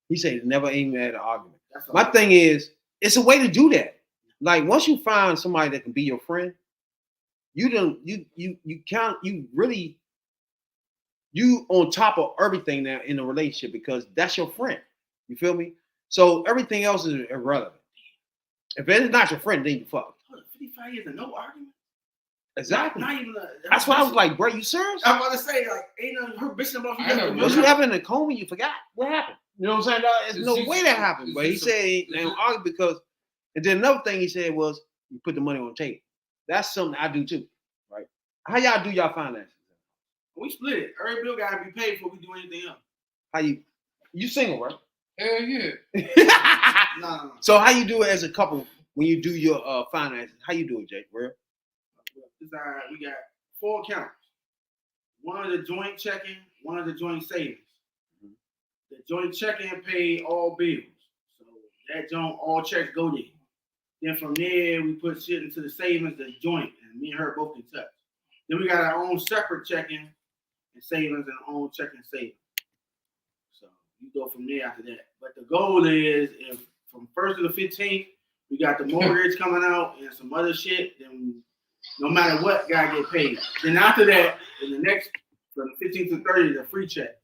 He said he never even had an argument. My thing is, it's a way to do that. Like once you find somebody that can be your friend, you on top of everything now in a relationship because that's your friend. You feel me? So everything else is irrelevant. If it's not your friend, then you fuck. 55 years and no argument. Exactly. Not even that's why I was like, bro, you serious? I'm about to say, like, ain't no her bitching about you. Was you having a coma? You forgot what happened? You know what I'm saying? There's no way that happened. But he said he didn't argue because, and then another thing he said was, you put the money on the table. That's something I do too, right? How y'all do y'all finances? We split it. Every bill gotta be paid before we do anything else. How you single, right? Hell yeah. No. So how you do it as a couple when you do your finances? How you do it, Jake? Where? We got 4 accounts. One of the joint checking, one of the joint savings. Mm-hmm. The joint checking pay all bills. So that joint, all checks go there. Then from there, we put shit into the savings, the joint, and me and her both can touch. Then we got our own separate checking and savings and our own checking savings. So you go from there after that. But the goal is if from 1st to the 15th, we got the mortgage coming out and some other shit, then no matter what, gotta get paid. Then after that, in the next, from 15th to 30th, the free check.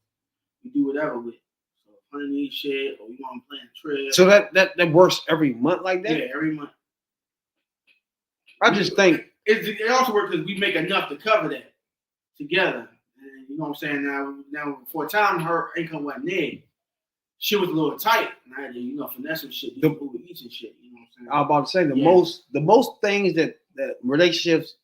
You do whatever with it. So honey shit, or you want to plan a trip. So that works every month like that? Yeah, every month. I just think it also works because we make enough to cover that together. And you know what I'm saying? Now for a time her income wasn't there. Shit was a little tight. And I had to, finesse some shit, do each and shit. You know what I'm saying? I was about to say the most things that relationships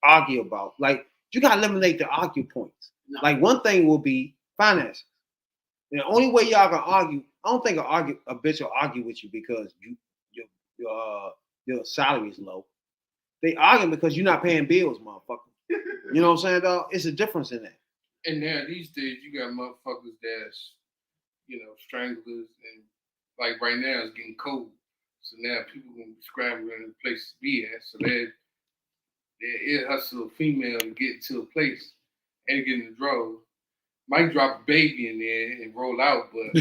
argue about, like you gotta eliminate the argue points. No. Like one thing will be finances. And the only way y'all can argue, I don't think a bitch will argue with you because your salary is low. They argue because you're not paying bills, motherfucker. You know what I'm saying, dog? It's a difference in that. And now these days you got motherfuckers that's, stranglers, and like right now it's getting cold. So now people gonna be scrambling in the place to be at. So they hustle a female to get to a place and get in the draw. Might drop a baby in there and roll out, but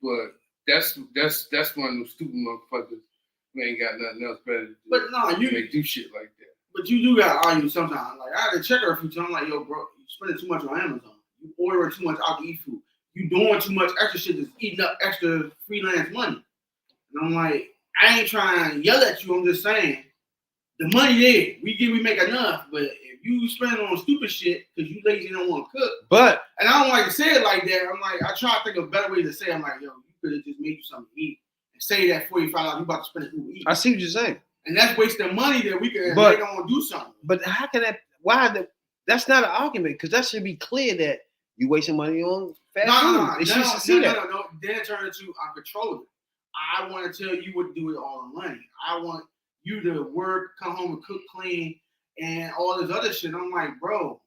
but that's one of those stupid motherfuckers who ain't got nothing else better to do. But no, you may do shit like that. But you do gotta argue sometimes. Like I had to check her a few times. I'm like, yo, bro, you spending too much on Amazon. You ordering too much out to eat food. You doing too much extra shit that's eating up extra freelance money. And I'm like, I ain't trying to yell at you. I'm just saying, the money there, we make enough. But if you spend on stupid shit because you lazy and don't want to cook, and I don't like to say it like that. I'm like, I try to think of a better way to say it. I'm like, yo, you could have just made you something to eat and say that $45 you about to spend it to eat. I see what you're saying. And that's wasting money that we could later on do something. But how can that? That's not an argument because that should be clear that you wasting money on fast food. No. Then it turned into I'm controlling. I want to tell you what to do with all the money. I want you to work, come home and cook clean, and all this other shit. I'm like, bro,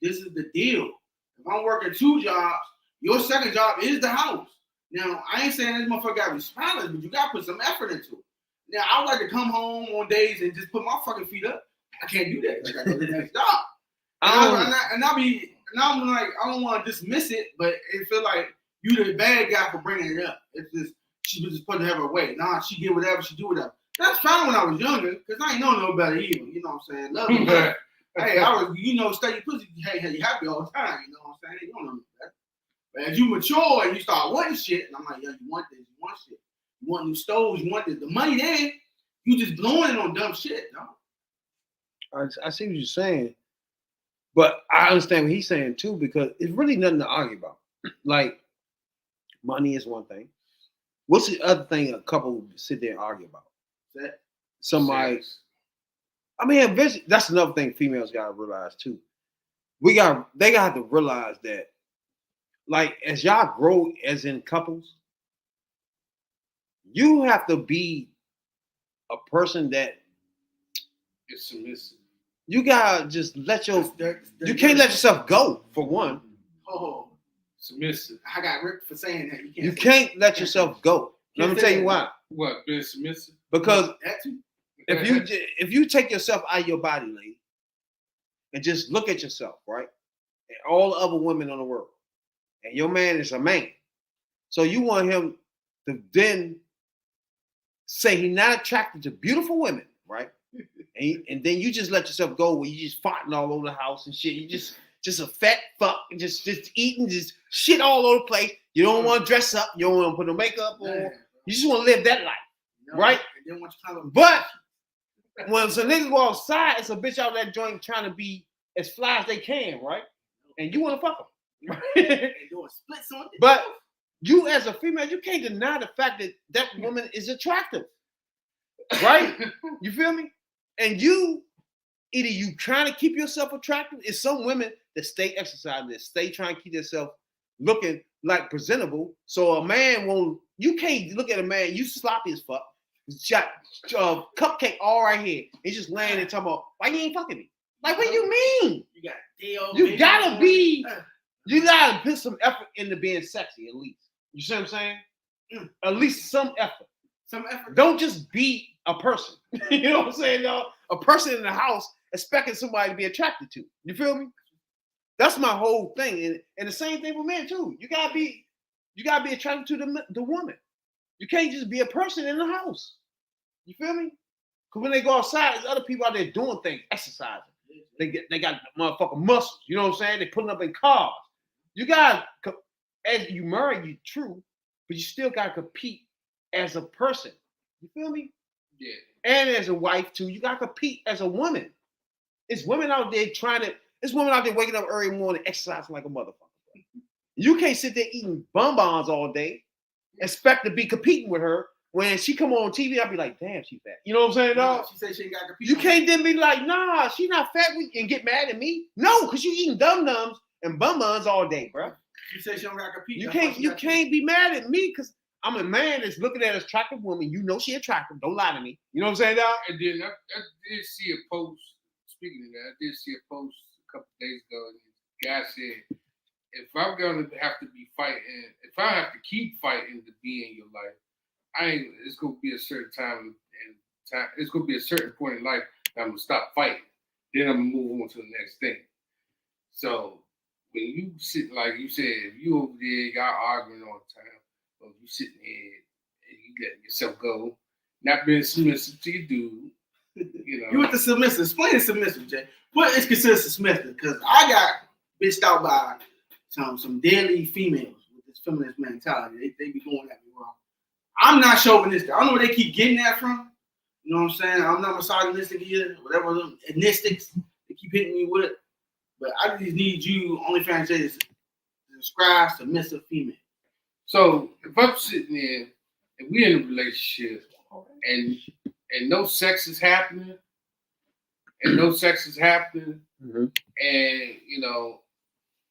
this is the deal. If I'm working 2 jobs, your second job is the house. Now, I ain't saying this motherfucker got to be smiling, but you got to put some effort into it. Now, I would like to come home on days and just put my fucking feet up. I can't do that. I got to go to the next job. And I'm like, I don't want to dismiss it, but it feel like you the bad guy for bringing it up. It's just, she was just putting her away. Nah, she did whatever, she do whatever. That's fine when I was younger, because I ain't know no better either. You know what I'm saying? Love you, man. Hey, I was, steady pussy. Hey, you happy all the time. You know what I'm saying? You don't know that. But as you mature and you start wanting shit, and I'm like, yo, you want this, you want shit. You want new stoves, you want this. The money there, you just blowing it on dumb shit, no? I see what you're saying. But I understand what he's saying too, because it's really nothing to argue about. Like, money is one thing. What's the other thing a couple sit there and argue about? That somebody. I mean, eventually, that's another thing females gotta realize too. They gotta to realize that, like, as y'all grow as in couples, you have to be a person that is submissive. You gotta just let you can't let yourself go, for one. Oh, submissive. I got ripped for saying that. You can't let yourself go. Let me tell you why. What, being submissive? Because if you take yourself out of your body, lady, and just look at yourself, right? And all the other women on the world, and your man is a man. So you want him to then say he's not attracted to beautiful women, right? And then you just let yourself go where you just farting all over the house and shit. You just a fat fuck, just eating just shit all over the place. You don't want to dress up. You don't want to put no makeup on. You just want to live that life, right? But when some niggas go outside, it's a bitch out that joint trying to be as fly as they can, right? And you want to fuck them. But you as a female, you can't deny the fact that that woman is attractive, right? You feel me? And you, either you trying to keep yourself attractive. It's some women that stay exercising, that stay trying to keep themselves looking like presentable. So a man won't, you can't look at a man, you sloppy as fuck. Shot cupcake all right here. He's just laying there talking about, why you ain't fucking me? Like, what do you mean? You gotta put some effort into being sexy, at least. You see what I'm saying? At least some effort. Some effort. Don't just be a person. You know what I'm saying, y'all? A person in the house expecting somebody to be attracted to. You feel me? That's my whole thing. And the same thing for men too. You gotta be attracted to the woman. You can't just be a person in the house. You feel me? Because when they go outside, there's other people out there doing things, exercising. They got motherfucking muscles. You know what I'm saying? They pulling up in cars. You got, as you marry, you true, but you still got to compete as a person. You feel me? Yeah. And as a wife too, you got to compete as a woman. It's women out there waking up early morning, exercising like a motherfucker. You can't sit there eating bonbons all day, expect to be competing with her. When she come on TV, I'll be like, damn, she fat. You know what I'm saying, dog? She said she ain't got to compete. You can't then be like, nah, she not fat and get mad at me. No, because you eating dum-dums and bonbons all day, bro. You say she don't got to compete. You can't be mad at me because I'm a man that's looking at an attractive woman. You know she attractive. Don't lie to me. You know what I'm saying, dog? And then I did see a post. Speaking of that, I did see a post a couple days ago. And the guy said if I'm gonna have to be fighting, if I have to keep fighting to be in your life, it's gonna be a certain time and time. It's gonna be a certain point in life that I'm gonna stop fighting. Then I'm gonna move on to the next thing. So when you sit, like you said, if you over there, y'all arguing all the time, or you sitting there and you letting yourself go, not being submissive to your dude, you know. You with the submissive. Explain the submissive, Jay. What is considered submissive? Because I got bitched out by some deadly females with this feminist mentality. They be going at me wrong. I'm not chauvinistic. I don't know where they keep getting that from. You know what I'm saying? I'm not misogynistic either. Whatever them ethnistics they keep hitting me with. But I just need you, OnlyFans Jay, to describe submissive female. So if I'm sitting there and we're in a relationship and no sex is happening, Mm-hmm. and you know,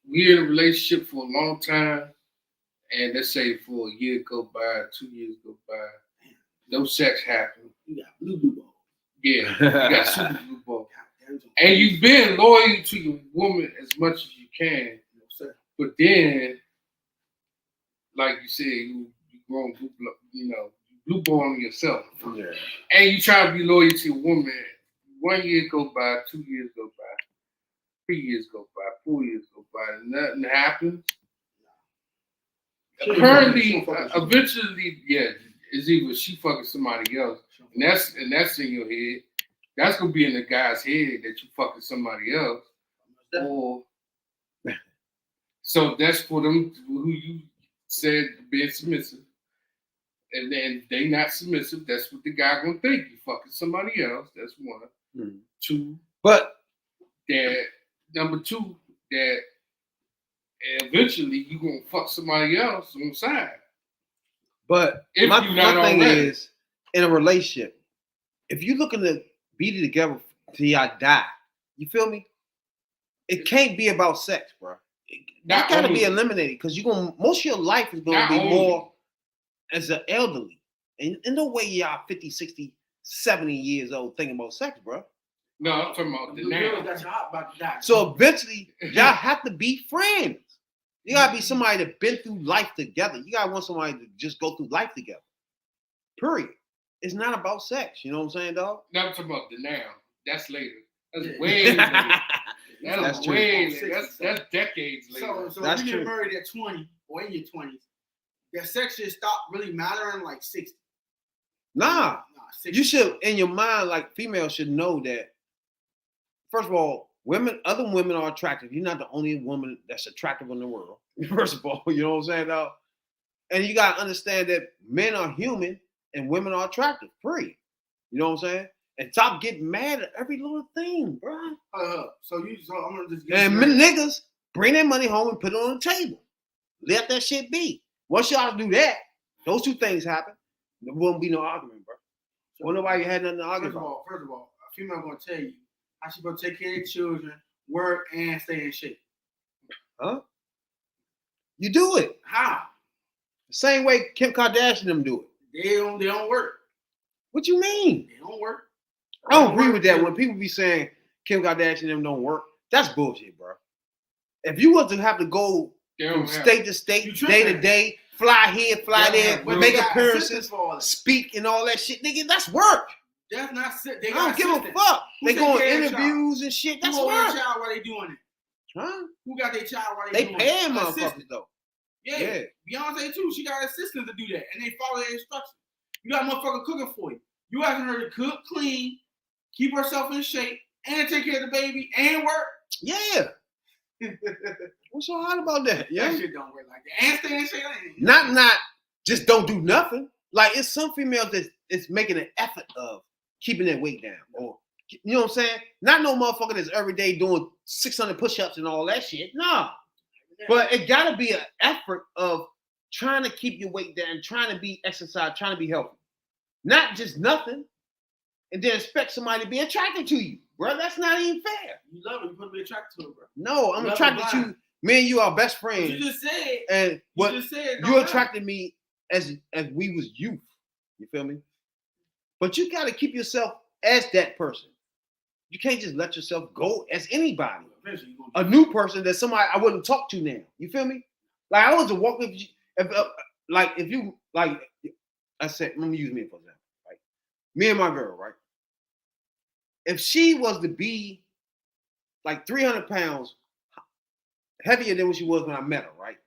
we're in a relationship for a long time, and let's say for a year go by, 2 years go by, no sex happened. You got blue ball. Yeah, you got super blue ball. And you've been loyal to your woman as much as you can. But then, like you said, you grown blue ball on yourself. Yeah. And you try to be loyal to your woman. 1 year go by, 2 years go by, 3 years go by, 4 years go by, and nothing happens. Apparently, eventually, yeah, it's either she fucking somebody else, and that's in your head. That's gonna be in the guy's head that you fucking somebody else, or so that's for them who you said being submissive, and then they not submissive. That's what the guy gonna think. You fucking somebody else. That's one. Mm-hmm. Two. But that number two that eventually you gonna fuck somebody else on the side. But if my thing already. is, in a relationship, if you're looking to be together till y'all die, you feel me? It can't be about sex, bro. That gotta be eliminated because most of your life is gonna be more as an elderly. And in no way y'all 50, 60, 70 years old thinking about sex, bro. No, I'm talking about the now. So eventually, y'all have to be friends. You gotta be somebody that been through life together. You gotta want somebody to just go through life together. Period. It's not about sex. You know what I'm saying, dog? No, I'm talking about the now. That's later. That's way later. That's way later. That's decades later. So if you get married at 20 or in your 20s, that sex should stop really mattering like 60. Nah. 60. You should, in your mind, like females should know that. First of all, other women are attractive. You're not the only woman that's attractive in the world. First of all, you know what I'm saying, dog? And you gotta understand that men are human and women are attractive. Period. You know what I'm saying? And stop getting mad at every little thing, bro. So I'm gonna just niggas bring their money home and put it on the table. Let that shit be. Once y'all do that, those two things happen. There won't be no argument, bro. Well, nobody had nothing to argue about. First of all, a female gonna tell you how she gonna take care of their children, work, and stay in shape. Huh? You do it. How? The same way Kim Kardashian them do it. They don't work. What you mean? They don't work. I don't agree with that. When people be saying Kim Kardashian them don't work, that's bullshit, bro. If you want to have to go from state to state, day to day, fly here, fly there, make appearances, speak and all that shit, nigga, that's work. That's not I don't give a fuck. They go on interviews and shit. That's work. Who their child while they doing it? Huh? Who got their child while they doing it? They paying motherfuckers though. Yeah. Beyonce too. She got assistants to do that, and they follow their instructions. You got a motherfucker cooking for you. You asking her to cook, clean, keep herself in shape, and take care of the baby and work. Yeah. What's so hard about that? Yeah. That shit don't work like that. And stay in shape. Not just don't do nothing. Like it's some females that it's making an effort of keeping their weight down, or you know what I'm saying? Not no motherfucker that's every day doing 600 push-ups and all that shit. Nah. But it gotta be an effort of trying to keep your weight down, trying to be exercise, trying to be healthy. Not just nothing, and then expect somebody to be attracted to you, bro. That's not even fair. You love her, you want to be attracted to her, bro. No, I'm attracted to you. Me and you are best friends. You just said. And what you attracted me as we was youth. You feel me? But you gotta keep yourself as that person. You can't just let yourself go as anybody. Eventually, you A new person that's somebody I wouldn't talk to now. You feel me? Like I was a walk if you like I said, let me use me for example. Right? Me and my girl, right? If she was to be like 300 pounds heavier than what she was when I met her, right?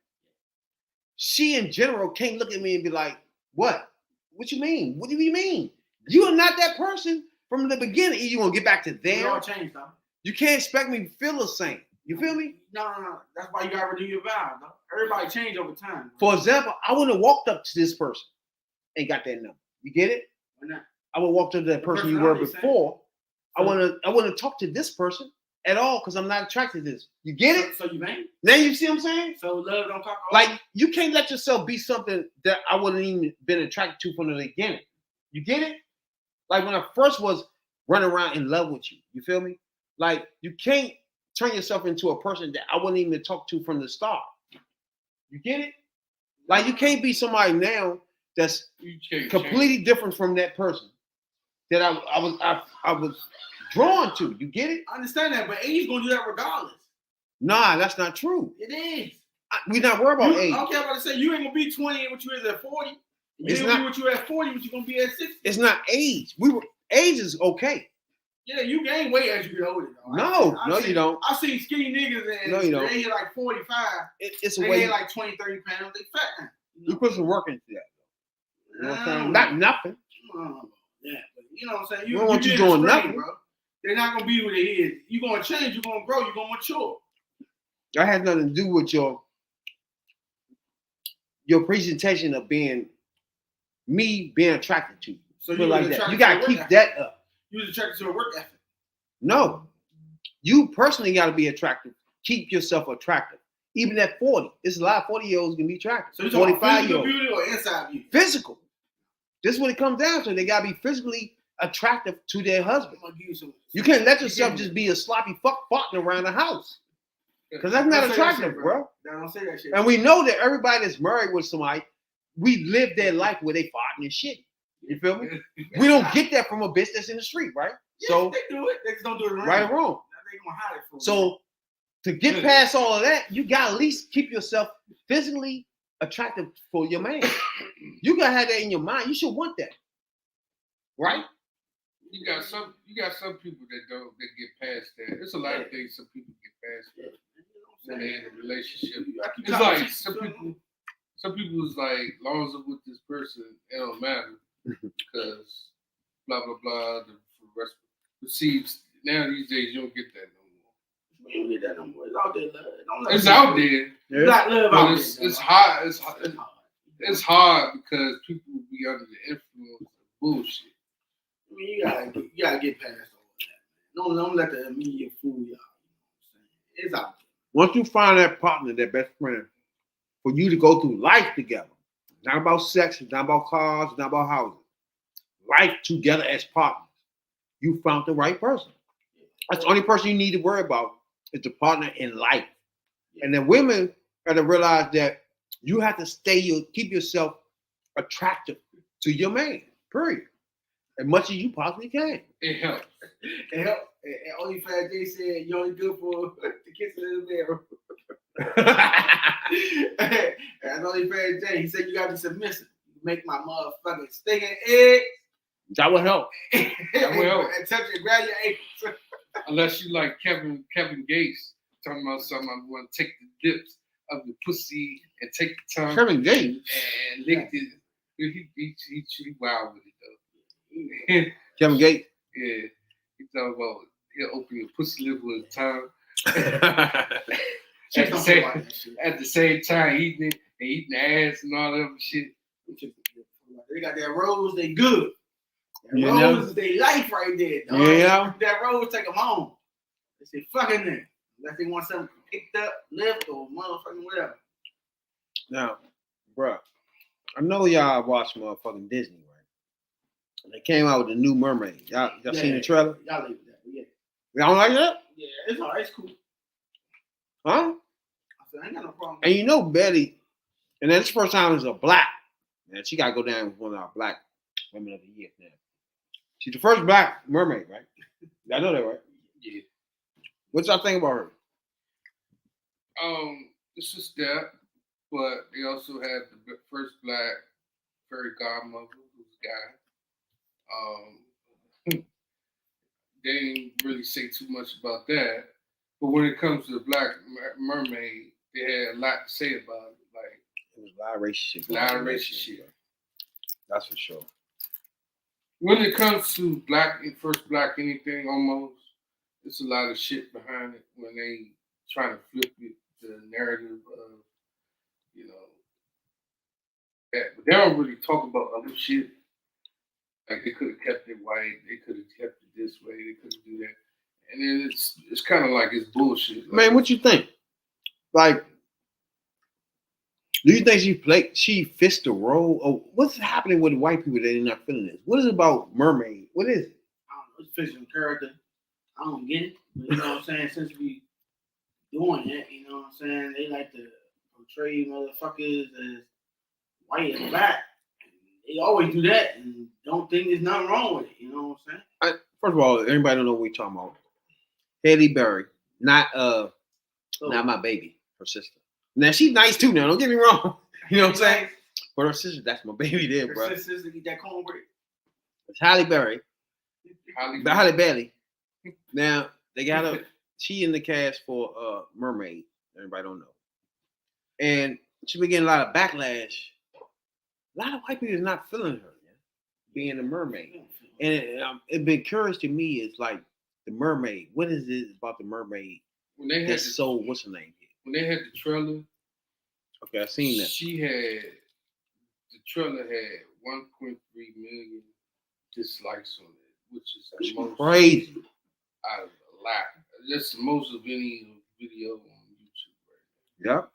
She in general can't look at me and be like, what? What you mean? What do you mean? You are not that person from the beginning. You gonna get back to it there. all changed, though. You can't expect me to feel the same. You feel me? No. That's why you gotta renew your vows, though. Everybody change over time. For example, I wouldn't have walked up to this person and got that number. You get it? Why not? I would walk to that person you were before. I wouldn't talk to this person at all because I'm not attracted to this. You get it? So you vain? Now you see what I'm saying? So love don't talk. Like you can't let yourself be something that I wouldn't even been attracted to from the beginning. You get it? Like when I first was running around in love with you. You feel me? Like you can't turn yourself into a person that I wouldn't even talk to from the start. You get it? Like you can't be somebody now that's completely different from that person that I was drawn to. You get it? I understand that, but age gonna do that regardless. Nah, that's not true. It is. We're not worried about age. Okay, I'm about to say you ain't gonna be 20 what you is at 40. You It's ain't gonna be not- what you at 40, what you gonna be at 60. It's not age. Age is okay. Yeah, you gain weight as you get older. Though. No, you don't. I've seen skinny niggas and No, you don't. they hit like 45. It's a They way. hit like 20, 30 pounds. They fat now. You put some work into that. You know what I'm saying? Mm. Not nothing. Yeah, but you know what I'm saying? We don't want you get doing straight, nothing. bro. They're not gonna be what they is. You're gonna change, you're gonna grow, you're gonna mature. That has nothing to do with your presentation of being me being attracted to you. So Put it like that. attracted You to gotta a keep work that ethic. up. You was attracted to a work ethic. No, you personally got to be attractive. Keep yourself attractive. Even at 40, there's a lot of 40-year-olds can be attractive. So you're talking about physical 45-year-olds. beauty or inside beauty? Physical. This is what it comes down to. They got to be physically attractive to their husband. I'm gonna give you some. You can't let yourself just be a sloppy fuck farting around the house. Because that's not Don't say that attractive, shit, bro. Now, don't say that shit. And we know that everybody that's married with somebody, we live their life where they farting and shit. You feel me? We don't get that from a bitch that's in the street, right? Yes, So, they do it. They just don't do it around. right or wrong. Now they gonna hide it for So, to get past all of that, you got to at least keep yourself physically attractive for your man. You got to have that in your mind. You should want that. Right? You got some people that get past that. There's a lot of things some people get past that when they're in a relationship. It's like some people is like, as long as I'm with this person, it don't matter because blah blah blah. The rest receives now these days you don't get that no more. You don't get that no more. It's out there. Don't It's out there, Black love but out it's there. hard. It's hard because people be under the influence of bullshit. I mean, you gotta get past all that. Don't let the media fool y'all. You know what I'm saying? It's out there. Once you find that partner, that best friend, for you to go through life together, it's not about sex, it's not about cars, it's not about houses. Life together as partners. You found the right person. That's the only person you need to worry about is the partner in life. And then women got to realize that you have to keep yourself attractive to your man, period. As much as you possibly can. It helps. It helps. And only Fat J said you're only good for the kissing in the bedroom. And only Fat J, he said you gotta be submissive. You make my motherfucking stinking egg. That would help. That will help. And touch and grab your eggs. Unless you like Kevin Gates talking about something, I want to take the dips of the pussy and take the tongue. Kevin Gates? And lick it. He wild with it though. Kevin Gates? Yeah. He talking about he'll open your pussy lip with his tongue. At the same time eating it and eating the ass and all that other shit. They got that rose, they good. That Yeah. rose is their life right there. Dog. Yeah. That rose take them home. They say fucking there. Unless they want something picked up, lift, or motherfucking whatever. Now, bruh, I know y'all watched motherfucking Disney, right? And they came out with the new Mermaid. Y'all seen the trailer? Y'all leave that. Yeah. Y'all don't like that? Yeah, it's all right. It's cool. Huh? I said, I ain't got no problem. And you know Betty, and then this first time is a black. And she got to go down with one of our black women of the year now. She's the first black mermaid, right? I know that, right? What y'all think about her? It's just that, but they also had the first black fairy godmother, who's a guy. They didn't really say too much about that. But when it comes to the Black Mermaid, they had a lot to say about it. Like It was a lot of racist shit. a lot of racist shit. That's for sure. When it comes to first black anything, almost, it's a lot of shit behind it when they trying to flip it, the narrative of, you know, that. But they don't really talk about other shit. Like they could have kept it white, they could have kept it this way, they could have do that. And then it's kind of like it's bullshit. Like, Man, what you think? Like, do you think she fits the role? Or what's happening with white people that they're not feeling this? What is it about Mermaid? What is it? I don't know. It's fictional character. I don't get it. But you know what I'm saying? Since we doing it, you know what I'm saying? They like to portray motherfuckers as white and black. They always do that and don't think there's nothing wrong with it. You know what I'm saying? First of all, everybody don't know what we're talking about. Halle Berry, not my baby, her sister. Now she's nice too. Now don't get me wrong. You know what I'm saying? But her sister, that's my baby there, Her bro. sisters to get that cornbread. It's Halle Berry. Halle Berry. Now they got her. She in the cast for Mermaid. Everybody don't know. And she been getting a lot of backlash. A lot of white people is not feeling her, man, being a mermaid. And it been curious to me is like the mermaid. What is it about the mermaid when they had that's so what's her name? When they had the trailer, okay, I seen that. The trailer had 1.3 million dislikes on it, which is the most crazy. Out of a lot. That's the most of any video on YouTube right now. Yep.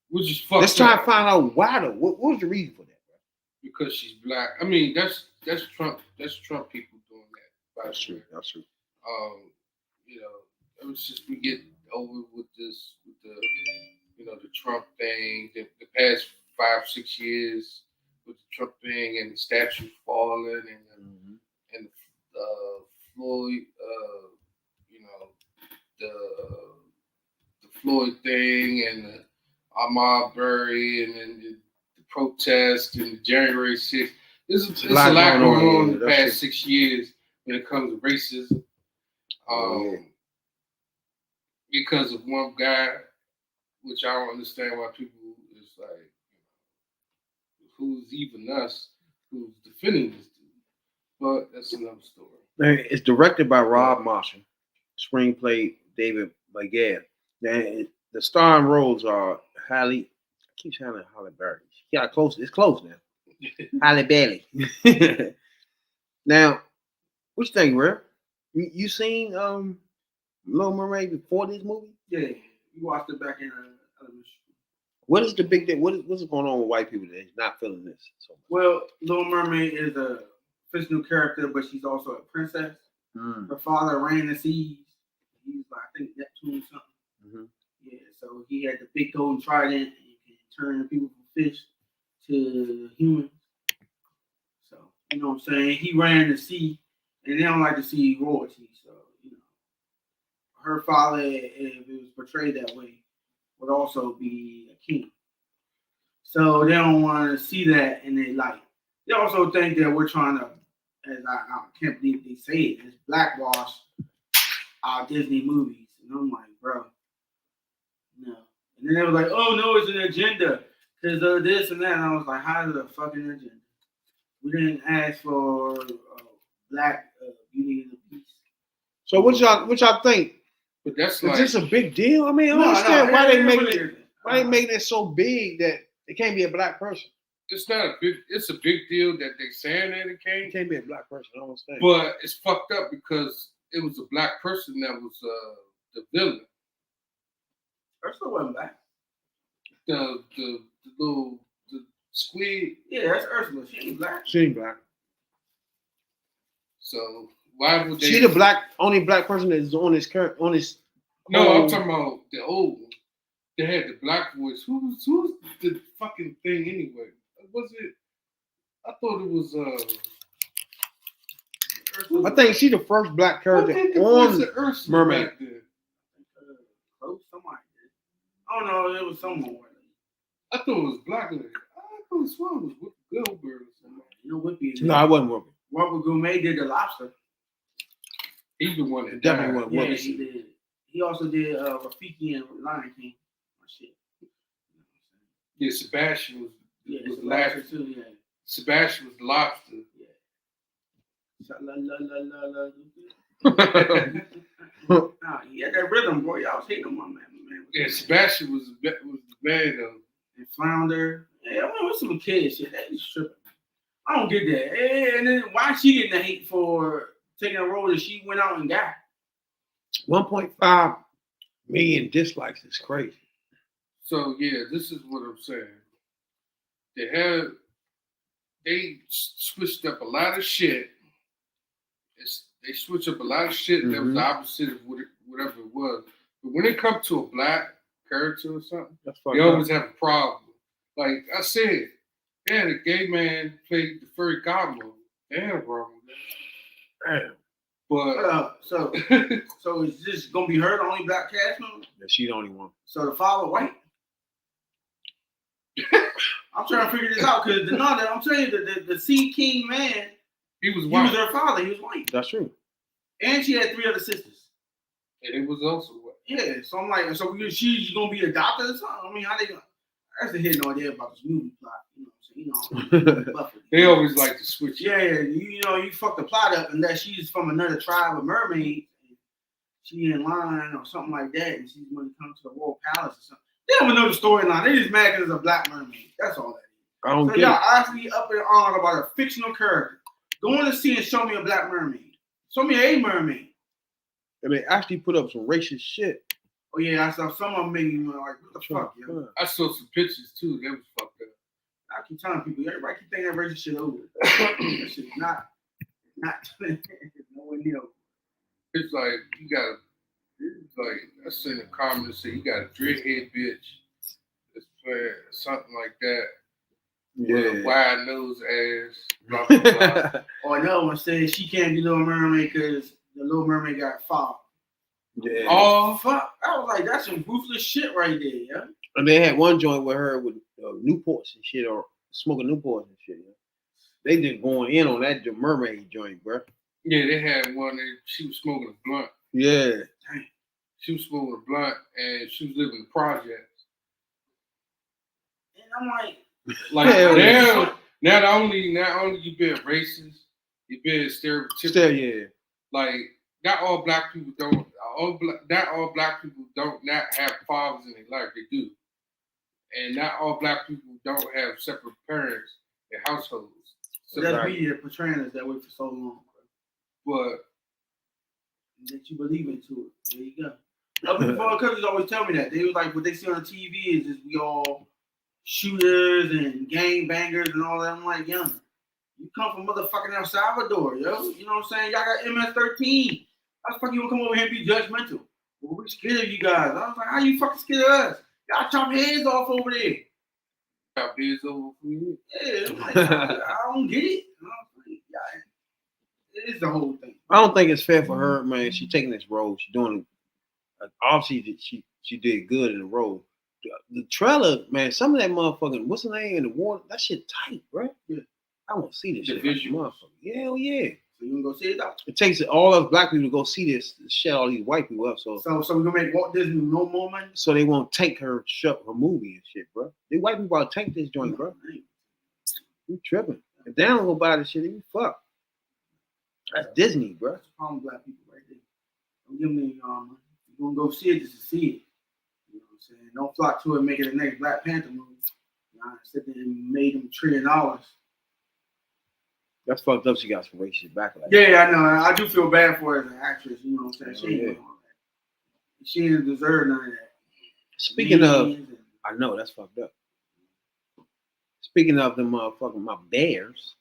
Which is fucked. Let's try and find out why though. What was the reason for that, bro? Because she's black. I mean, that's Trump. That's Trump people doing that. That's true. That's true. You know, it was just we get over with this, with the Trump thing. The past 5-6 years with the Trump thing and the statue falling and Floyd, the Floyd thing and the Ahmaud Berry and then the protest and the January 6th. There's a lot going on in the past 6 years when it comes to racism. Because of one guy, which I don't understand why people is like, who's even us, who's defending this dude. But that's another story. It's directed by Rob Marshall. Screenplay David Maguire. And the starring roles are Halle. I keep saying Halle Berry. Yeah, close. It's close now. Halle Berry. Now, what you think, Rip? You seen Little Mermaid before this movie? Yeah, we watched it back in elementary school. What is the big thing? What's going on with white people that's not feeling this so much? Well, Little Mermaid is a fictional character, but she's also a princess. Her father ran the seas. He was like, I think Neptune or something. Yeah, so he had the big golden trident and can turn the people from fish to humans. So, you know what I'm saying? He ran the sea, and they don't like to see royalty. So, you know, her father, if it was portrayed that way, would also be a king. So they don't want to see that in their light. They also think that we're trying to, as I can't believe they say it, is blackwash our Disney movies. And I'm like, bro, no. And then they were like, oh, no, it's an agenda because of this and that. And I was like, how is it a fucking agenda? We didn't ask for black Beauty and the Beast. So what y'all think? But that's like, is this a big deal? I mean, I don't understand why they making it so big that it can't be a black person. It's not a big. It's a big deal that they saying that it can't. It can't be a black person. I don't understand. But it's fucked up because it was a black person that was the villain. Ursula wasn't black. The squid. Yeah, that's Ursula. She ain't black. She ain't black. So why would they? She the only black person that is on this. No, I'm talking about the old one. They had the black voice. Who's the fucking thing anyway? Was it? I thought it was. I think she's the first black character on Mermaid. I don't know. It was someone. I thought it was black lady. I thought it was Whoopi Goldberg or something. You know, Whoopi. No, I wasn't Whoopi. Robert Gourmet did the lobster. He's the one that Definitely died. wasn't Yeah, Whoopi. he did. He also did Rafiki and Lion King. Shit. Yeah, Sebastian was Yeah, the Sebastian last. too. Yeah. Sebastian was the lobster. Nah, he had that rhythm, boy. Y'all was hating him on that, man. Yeah, Sebastian was the man though. And Flounder. Yeah, I mean, what's some kids shit? That is tripping. I don't get that. And then why she getting the hate for taking a role that she went out and got? 1.5 million dislikes is crazy. So yeah, this is what I'm saying. They switched up a lot of shit. They switched up a lot of shit that was the opposite of whatever it was. But when it comes to a black character or something, they always have a problem. Like I said, yeah, the gay man played the furry godmother. Damn, bro. Damn. But so is this gonna be her the only black cast member? Yeah, she the only one. So the father white. I'm trying to figure this out because I'm telling you the Sea King man, he was he white. was her father. He was white. That's true. And she had 3 other sisters. And it was also white. Yeah, so I'm like, so she's gonna be adopted or something? I mean, how they gonna? That's the hidden idea about this movie plot. You know, they always like to switch. Yeah, you fuck the plot up unless she's from another tribe of mermaids. She in line or something like that, and she's going to come to the royal palace or something. They don't even know the storyline. They just mad because it's a black mermaid. That's all that is. I don't so get y'all it. actually up in arms about a fictional character. Go on to see and show me a black mermaid. Show me a mermaid. And they actually put up some racist shit. Oh yeah, I saw some of them making like, what the fuck, yo? I saw some pictures too. They was fucked up. I keep telling people, everybody keep thinking that racist shit over. That shit's not nowhere near over. It's like you got I seen a comment say you got a dreadhead bitch that's playing something like that. With a wide nose ass. Blah, blah, blah. Or another one says she can't be Little Mermaid because the Little Mermaid got fouled. Yeah. Oh fuck! I was like, that's some ruthless shit right there, yeah. And they had one joint with her with Newports and shit, or smoking Newports and shit. Yeah. They just going in on that mermaid joint, bro. Yeah, they had one that she was smoking a blunt. Yeah. She was smoking a blunt and she was living in the projects. And I'm like, now not only you being racist, you being stereotypical. Yeah. Like, not all black people don't not have fathers in their life. They do. And not all black people don't have separate parents in households. So that's media portraying us that way for so long. But that you believe into it. There you go. Other cousins always tell me that. They was like, what they see on the TV is just we all shooters and gang bangers and all that. I'm like, young, you come from motherfucking El Salvador, yo. You know what I'm saying? Y'all got MS-13. How the fuck you gonna come over here and be judgmental? Well, we're scared of you guys. I was like, how you fucking scared of us? Y'all chop heads off over there. Chop heads over for you? Yeah, like, I don't get it. It is the whole thing. I don't think it's fair for her, man. She's taking this role. She's doing obviously she did good in the role. The trailer, man, some of that motherfucking what's the name in the water? That shit tight, bro. Yeah. I want to see this shit. Motherfucker. Hell yeah. So you gonna go see it though? It takes all us black people to go see this, shut all these white people up. So we're gonna make Walt Disney no more money? So they won't take her movie and shit, bro. The white people will take this joint, bro. You tripping. If they don't go buy this shit, you fuck. That's Disney, bro. That's the problem with black people right there. Don't give me you're gonna go see it just to see it. You know what I'm saying? Don't flock to it and make it the next Black Panther movie. You know, sit there and made them $1 trillion. That's fucked up. She got some racist backlash. Yeah, I know. I do feel bad for her as an actress. You know what I'm saying? She ain't doing all that. She didn't deserve none of that. Speaking of, I know that's fucked up. Speaking of the motherfucking my Bears,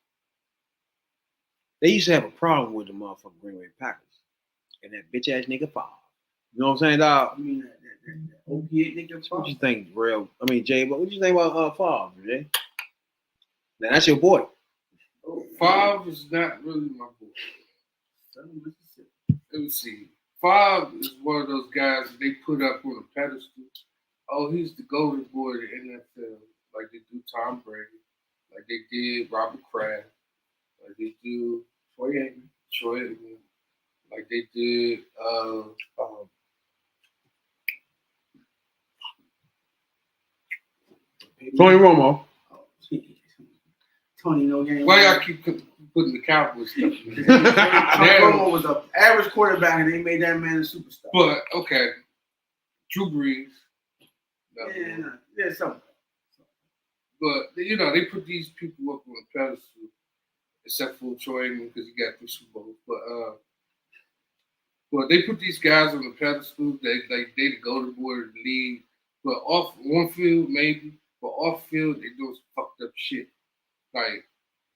they used to have a problem with the motherfucking Green Bay Packers and that bitch ass nigga Favre. You know what I'm saying, dog? You mean that opiate nigga Favre? What you think, real? I mean, Jay, what you think about Favre, Jay? Now that's your boy. Favre is not really my boy. Let me see. Favre is one of those guys that they put up on a pedestal oh, he's the golden boy of the NFL, like they do Tom Brady, like they did Robert Kraft, like they do Troy Aikman, like they did Tony Romo. Tony no game. why y'all keep putting the Cowboys stuff in there? Tony Romo was an average quarterback, and they made that man a superstar. But okay, Drew Brees. Yeah, something. But you know, they put these people up on a pedestal, except for Troy Aikman because he got 3 Super Bowls. But they put these guys on the pedestal. They the golden boy of the league. But off one field maybe, but off field they doing some fucked up shit. Like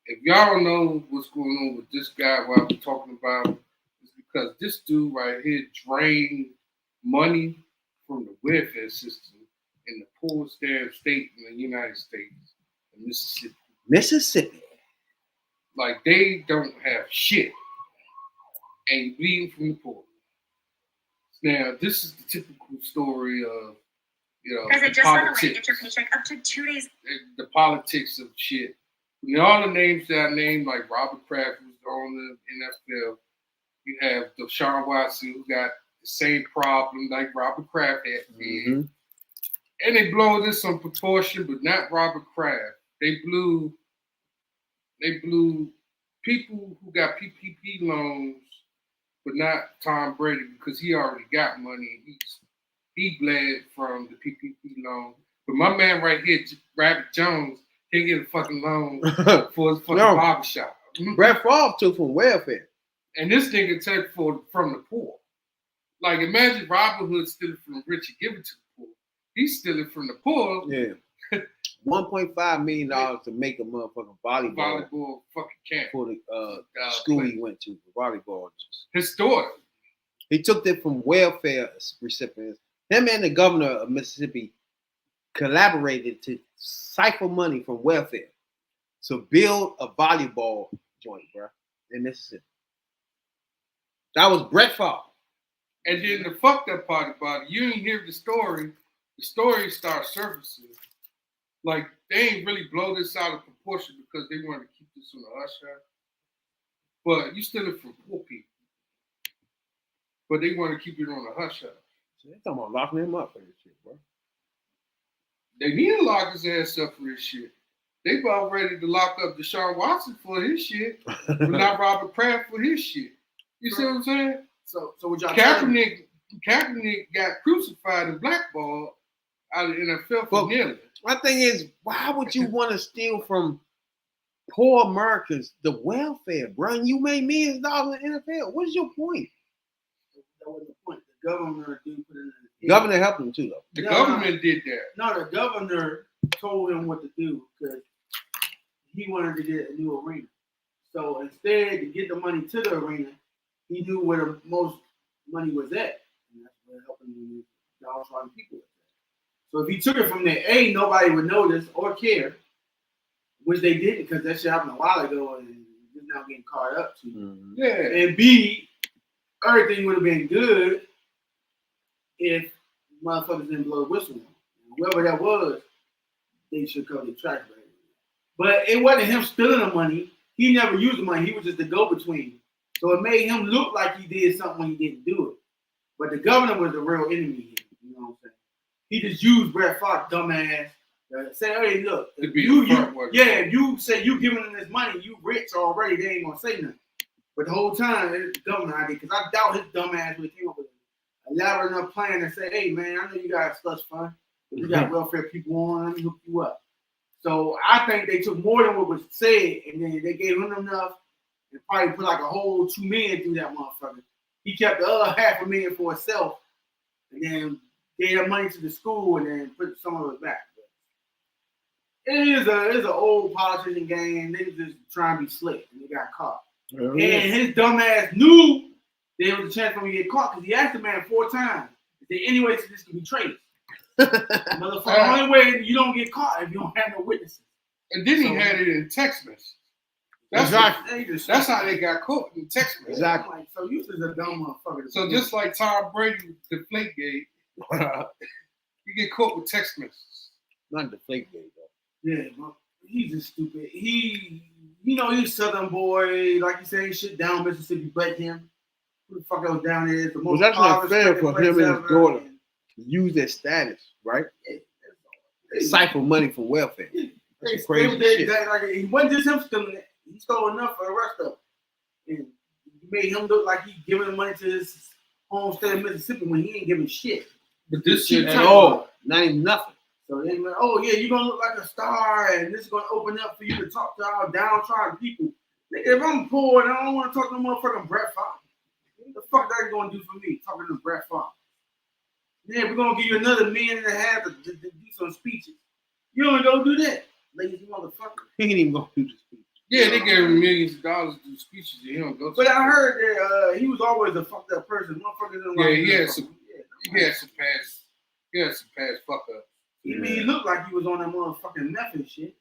if y'all don't know what's going on with this guy, while we're talking about him, it's because this dude right here drained money from the welfare system in the poorest damn state in the United States, Mississippi. Mississippi. Like they don't have shit, and you bleeding from the poor. Now this is the typical story of Because it just by the way, get your paycheck up to 2 days. The politics of shit. You know, all the names that I named, like Robert Kraft, who's on the NFL. You have Deshaun Watson, who got the same problem like Robert Kraft had. Mm-hmm. And they blow this on proportion, but not Robert Kraft. They blew people who got PPP loans, but not Tom Brady because he already got money. He bled from the PPP loan. But my man right here, Rabbit Jones, can't get a fucking loan for his fucking barbershop. Brett Favre took from welfare. And this nigga took from the poor. Like, imagine Robin Hood stealing from the rich and giving it to the poor. He's stealing from the poor. Yeah. $1.5 million to make a motherfucking volleyball fucking camp for the school he went to for volleyball. His daughter. He took it from welfare recipients. Him and the governor of Mississippi collaborated to siphon money from welfare to build a volleyball joint, bro, in Mississippi. That was Brett Favre. And then the fucked up part about it, you didn't hear the story. The story starts surfacing. Like, they ain't really blow this out of proportion because they wanted to keep this on the hush hush. But you steal it from poor people. But they want to keep it on the hush hush. So they're talking about locking him up for this shit, bro. They need to lock his ass up for this shit. They about ready to lock up Deshaun Watson for his shit, but not Robert Kraft for his shit. You see what I'm saying? So what y'all Kaepernick got crucified and blackballed out of the NFL for kneeling. My thing is, why would you want to steal from poor Americans the welfare, bro? And you made millions of dollars in the NFL. What is your point? That wasn't the point. The governor did put it in the governor helped him too, though. The government did that. No, the governor told him what to do because he wanted to get a new arena. So instead to get the money to the arena, he knew where the most money was at. And that's what helping downtrodden people. So if he took it from there, A, nobody would notice or care, which they didn't because that shit happened a while ago and just now getting caught up to. Mm-hmm. Yeah. And B, everything would have been good if motherfuckers didn't blow the whistle. Whoever that was, they should cover the track. But it wasn't him stealing the money. He never used the money. He was just the go-between. So it made him look like he did something when he didn't do it. But the governor was the real enemy here. You know what I'm saying? He just used Brett Favre, dumbass. Say, hey, look, if you say you giving them this money, you rich already, they ain't gonna say nothing. But the whole time, it's the governor idea, because I doubt his dumbass would have came up with a elaborate enough plan and say, hey, man, I know you got slush fund, but you got welfare people on, let me hook you up. So I think they took more than what was said, and then they gave him enough and probably put like a whole $2 million through that motherfucker. He kept the other $500,000 for himself, and then gave that money to the school, and then put some of it back. It's an old politician game. They just trying to be slick, and they got caught. And his dumb ass knew there was a chance for him to get caught because he asked the man 4 times. Is there any way this can be traced? Motherfucker, the only way you don't get caught if you don't have no witnesses. And then he had it in text message. That's how they got caught in text message. Exactly. Like, so you just a dumb motherfucker. So just like Tom Brady with the Deflategate, He get caught with text messages. Not the fake gay though. Yeah, but he's just stupid. He's Southern boy. Like you say, he shit down Mississippi, but him. Who the fuck else down there is the most Well, that's not fair for him and his ever. daughter to use their status, right? They Siphon money from welfare. That's stole crazy shit. like, it wasn't just him stealing it. He stole enough for the rest of it. And you made him look like he giving the money to his home state of Mississippi when he ain't giving shit. But this shit At all. Not even nothing. So they like, oh yeah, you're gonna look like a star, and this is gonna open up for you to talk to our downtrodden people. Nigga, if I'm poor and I don't want to talk to no motherfucking Brett Favre, what the fuck that gonna do for me? Talking to Brett Favre. Yeah, we're gonna give you another $1.5 million to do some speeches. You don't go do that, lazy motherfucker. He ain't even gonna do this speech. Yeah, they gave him millions of dollars to do speeches and he don't go to. But I heard that he was always a fucked up person. Motherfuckers don't like he had some past fuck up. He looked like he was on that motherfucking meth and shit.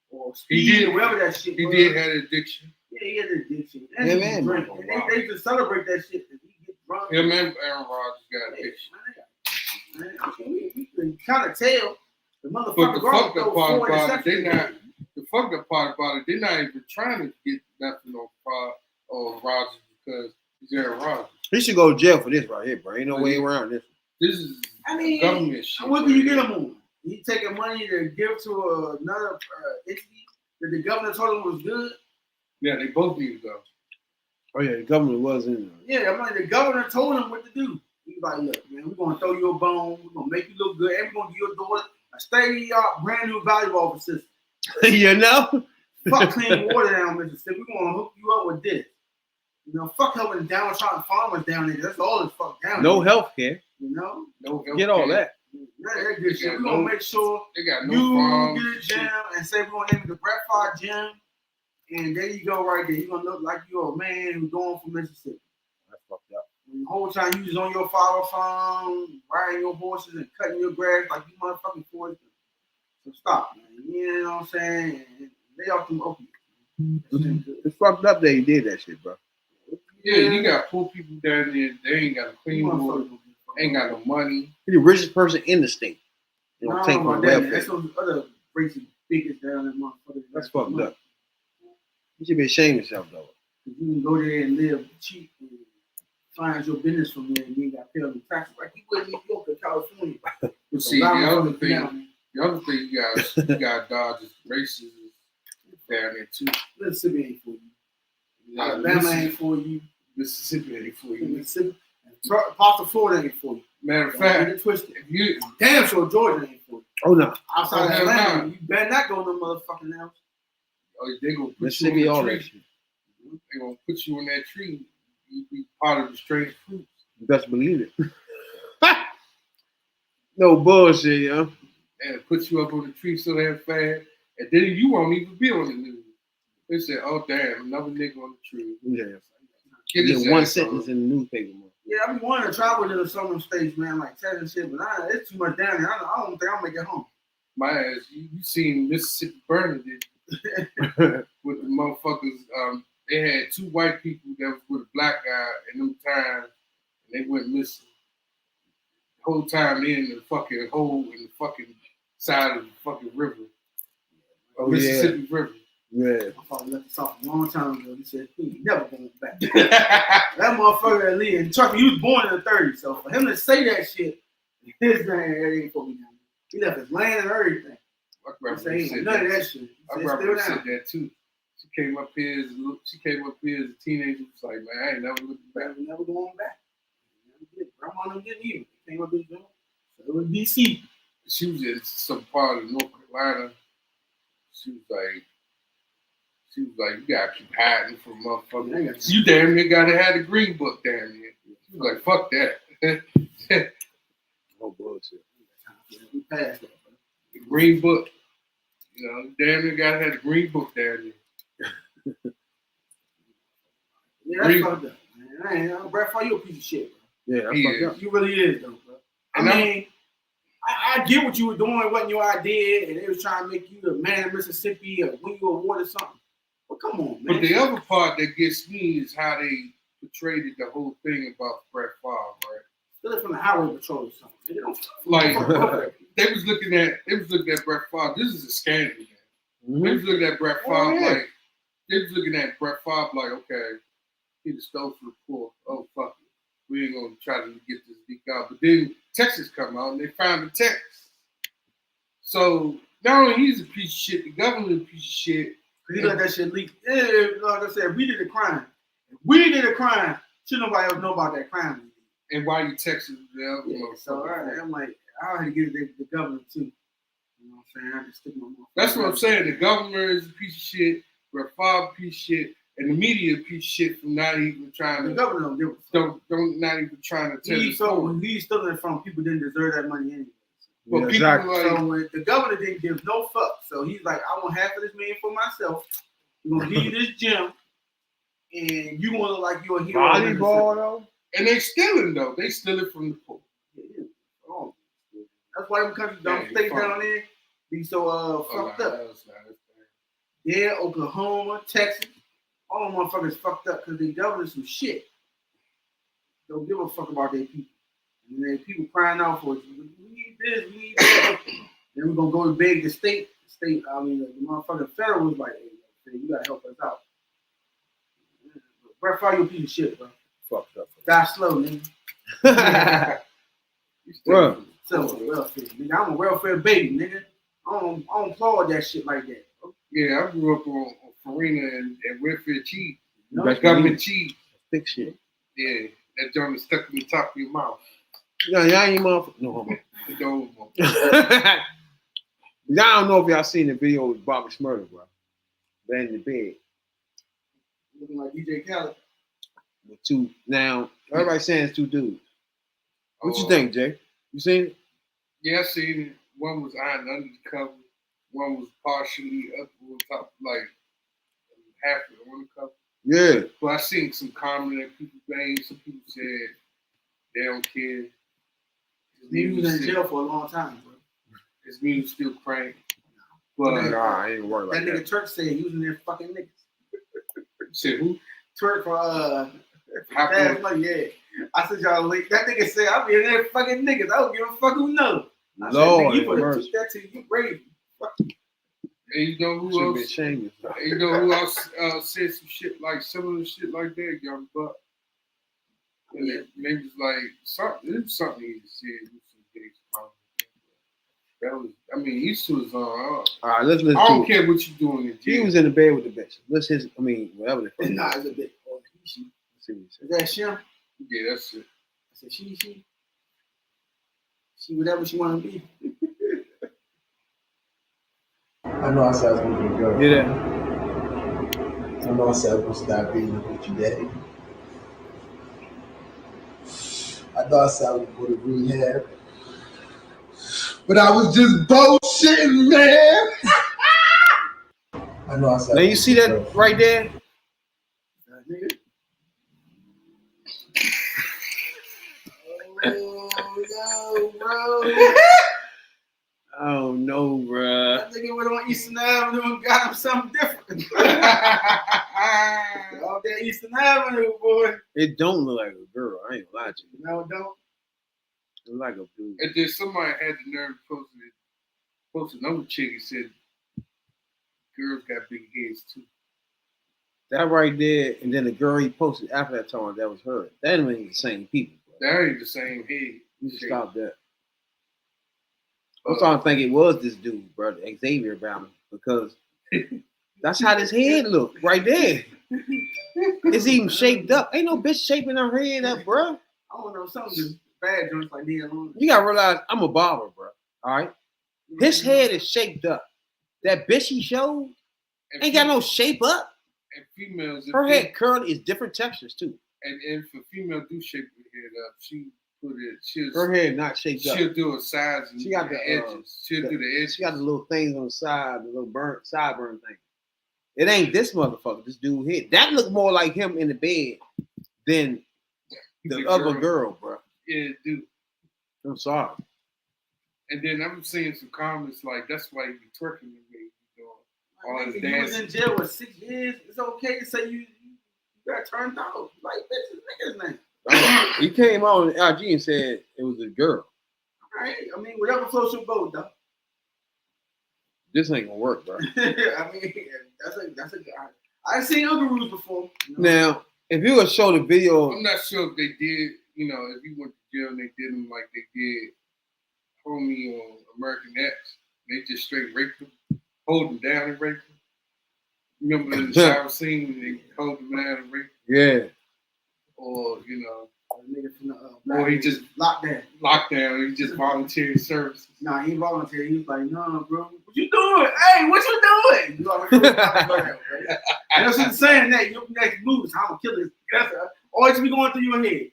Or He speed did or whatever that shit He was. did have addiction. Yeah, he had addiction. And Yeah, he man. drank. And they just celebrate that shit because he gets drunk. Him and Aaron Rodgers got addiction. Man, we can kind of tell the But motherfucker the fucked up part about it, they're not even trying to get nothing on Rodgers because he's Aaron Rodgers. He should go to jail for this right here, bro. Ain't no way around this. This is government shit. What can you get him on? He taking money to give to another entity that the governor told him was good. Yeah, they both need to go. Oh yeah, the government was in there. Yeah, I mean, the governor told him what to do. He was like, look, man, we're going to throw you a bone. We're going to make you look good. And we're going to give your daughter a state-of-the-art brand new volleyball system. You know? Fuck clean water down Mississippi. We're going to hook you up with this. You know, fuck helping downtrodden farmers down there. That's all this fuck down No there. health care. You know? No, Get all that. That good shit. We're going to make sure They got no you farms. get a gym and say we're going to name it the Brett Favre Gym. And there you go right there. You're going to look like you're a man who's going from Mississippi. That's fucked up. And the whole time you was on your father farm, riding your horses and cutting your grass like you motherfucking forced. So stop, man. You know what I'm saying? They off them opiates. It's fucked up that he did that shit, bro. Yeah, you got poor people down there. They ain't got a clean water. Ain't got no money. He's the richest person in the state. You don't take from welfare. That's those other racist bigots down there, motherfuckers. That's fucked up. You should be ashamed of yourself, though. You can go there and live cheap and find your business from there and you ain't got to pay all the taxes like you would in New York or California. But see, the other thing you got dodge is racism down there too. Mississippi ain't for you. Alabama ain't for you. Mississippi ain't for you. Mississippi, parts of Florida ain't for you. Matter of Don't get fact, it twisted. if you Damn sure Georgia ain't for you. Oh, no. Outside of hell Atlanta, no. you better not go no motherfucking else. they gonna put Mississippi, you all on the that tree. shit. They gonna put you on that tree. You be part of the strange fruits. You best believe it. No bullshit, yo. And put you up on the tree so damn fast, and then you won't even be on the news. They say, "Oh damn, another nigga on the tree." Yeah. Get You his get one ass sentence on. in the newspaper, man. Yeah, I be wanting to travel to some of them states, man, like Texas and shit, but it's too much down there. I don't think I'll make it home. My ass, you seen Mississippi burning it with the motherfuckers. They had two white people that was with a black guy in them times, and they went missing. The whole time they in the fucking hole in the fucking side of the fucking river. Oh, Mississippi River. Yeah. My father left us off a long time ago. He said, he never going back. That motherfucker, Lee, and trust me, he was born in the 30s, so for him to say that shit, his man, that ain't for me now. He left his land and everything. My He grandmother said, said none of that. that shit. He My said, grandmother still said down. that too. She came up here as a teenager. Was like, man, I ain't never looking back. Never going back. Grandma didn't get either. Came up this joint. So it was DC. She was in some part of North Carolina. She was like, you gotta keep hiding from motherfuckers. You damn near gotta have the green book down there. She was like, fuck that. No bullshit. We passed that, bro. The green book. You know, you damn near gotta have the green book down there. Yeah, that's fucked up, man. Brett Favre, you a piece of shit, bro. Yeah, that's He fucked is. up. You really is, though, bro. I get what you were doing. It wasn't your idea, and they was trying to make you the man of Mississippi or win you an award or something. But come on, man. But the other part that gets me is how they portrayed the whole thing about Brett Favre, right? Still from the highway patrol or something. Like they was looking at Brett Favre. This is a scandal. Mm-hmm. They was looking at Brett Favre like they was looking at Brett Favre like, okay, he just stole from the poor. Oh fuck it, we ain't gonna try to get this leak out. But then Texas come out and they found the text. So not only he's a piece of shit, the government a piece of shit. He let that shit leak. Yeah, like I said, we did a crime. If we did a crime, should nobody else know about that crime? And why you texting them? Yeah, so I'm like, I had to get it to the government too. You know what I'm saying? I just stick my mouth. That's what I'm saying. The government is a piece of shit. Brett Favre a piece of shit. And the media a piece of shit for not even trying to. The government don't give a fuck. Don't not even trying to tell He's stealing from people didn't deserve that money anyway. Well, Yeah, exactly. So when the governor didn't give no fuck. So he's like, I want half of this million for myself. We're gonna give you this gym, and you want to look like you're a hero. Volleyball though. And they stealing though. They steal it from the poor. Yeah. Oh, that's why them countries don't stay down there be so fucked up. Yeah, Oklahoma, Texas, all them motherfuckers fucked up because they govern some shit. Don't give a fuck about their people. And then people crying out for it. We need this, we need that. Then we're gonna go and beg the state. The motherfucking federal was like, hey, you gotta help us out. Brett Favre, you a piece of shit, bro. Fucked up. Die slow, nigga. Bro. So welfare, nigga. I'm a welfare baby, nigga. I don't applaud that shit like that. Bro. Yeah, I grew up on Farina and welfare cheese. No, Government cheese. Thick shit. Yeah, that joint is stuck in the top of your mouth. Yeah, y'all ain't motherfucker. No homo. Y'all don't know if y'all seen the video with Bobby Smurda, bro. Laying in the bed. Looking like DJ Khaled. With two, now, everybody's saying it's two dudes. What you think, Jay? You seen it? Yeah, I seen it. One was ironed under the cover. One was partially up on top, like half of the cover. Yeah. But I seen some comment that people saying. Some people said they don't care. He was in jail for a long time, bro. His music still crank. But nah, I ain't worried about that. Nigga Turk said he was in there fucking niggas. Said who? Turk for Fast Money, yeah. I said y'all late. That nigga said I'll be in there fucking niggas. I don't give a fuck who knows. I said, Lord, you better teach that to you brave. And you know who else? And you know who else said some shit like similar shit like that, Young Buck? And they was like something. It was something he said. That was. I mean, he was on. All right, let's listen. I don't care what you doing in jail. He was in the bed with the bitch. Let's his. I mean, whatever the fuck. Nah, it's a bit. Is that Shim? Yeah, that's it. I said she whatever she want to be. I know I said I was going to be a girl. Yeah. I know I said I was going to stop being with your daddy. I know I said I was going to rehab. But I was just bullshitting, man. I know I said. Now you see that right there? Oh, no, bro. Oh no, bro. That nigga went on Eastern Avenue and got him something different. Off that Eastern Avenue, boy. It don't look like a girl. I ain't gonna lie to you. No, it don't. It look like a dude. And then somebody had the nerve to post another chick and said, "Girls got big heads too." That right there, and then the girl he posted after that time, that was her. That ain't the same people. Bro. That ain't the same head. You should stop that. I'm starting to think it was this dude, brother, Xavier Brown, because that's how this head look right there. It's even shaped up. Ain't no bitch shaping her head up, bro. I don't know, something just bad joints like that. You gotta realize I'm a barber, bro. All right, his head is shaped up. That bitch he showed ain't got no shape up. And females, her head curly is different textures too. And if a female do shape her head up, she put it. Her head not shaped up. She'll do a sides and she got the edges. She'll do the edges. She got the little things on the side, the little sideburn thing. It ain't this motherfucker. This dude here. That look more like him in the bed than the other girl, bro. Yeah, dude. I'm sorry. And then I'm seeing some comments like, "That's why you be twerking and me." You was in jail for 6 years. It's okay to say you got turned out. Like, bitch, nigga's name. He came on IG and said it was a girl. Right. I mean, whatever floats your boat, though. This ain't gonna work, bro. I mean, that's a. I've seen other rules before. You know? Now, if you would show the video, I'm not sure if they did, you know, if you went to jail and they did them like they did homie on American X, they just straight raped him, hold him down and raped him. Remember the shower scene when they hold him down and raped him? yeah. Or, you know, Nigga from the, or he just lockdown. he just volunteered services. Nah, he volunteered. He was like, "No, bro, what you doing? Hey, what you doing?" You already know right? And that's what I'm saying. That your next move is how I'm gonna kill this. That's always be going through your head.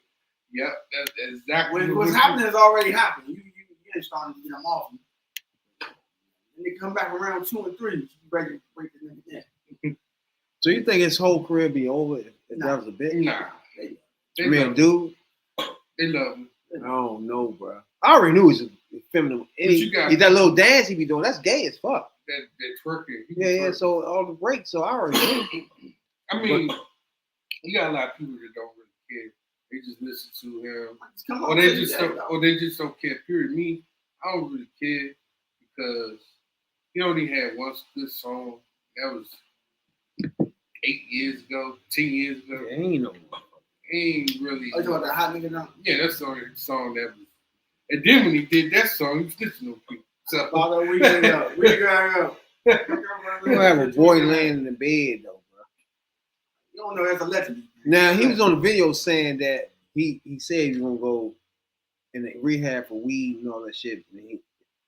Yep, that's exactly What's happening is already happening. You ain't starting to get them off. And they come back around 2 and 3. You ready to break the nigga down. So you think his whole career be over if that was a bit? Nah. I mean, dude. They love him. I don't know, bro. I already knew he was feminine. That little dance he be doing, that's gay as fuck. That twerking. Yeah. So all the breaks. So I already knew. I mean, you got a lot of people that don't really care. They just listen to him, or they just don't care. Period. Me, I don't really care because he only had one good song. That was 8 years ago, 10 years ago. Yeah, ain't no. Ain't really. Oh, you talking about the hot nigga now? Yeah, that's the only song that was. And then when he did that song, he was listening to people. So we gotta go. You don't have a boy laying in the bed though, bro. You don't know that's a legend. Now he was on the video saying that he said he was gonna go in the rehab for weed and all that shit. And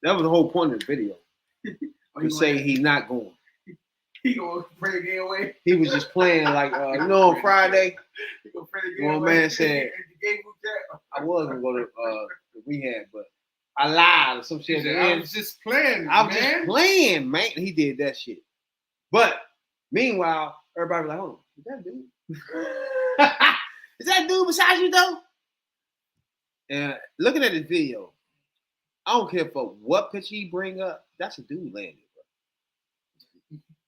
that was the whole point of the video. To say he's not going. He gonna pray to get away. He was just playing like on Friday. He gonna pray to get One away. man said I was gonna go to the rehab, but I lied or some shit. said, I was just playing, just playing, man. He did that shit. But meanwhile, everybody was like, "Oh, is that dude? Is that dude beside you though?" And looking at this video, I don't care for what picture he bring up. That's a dude landing, bro.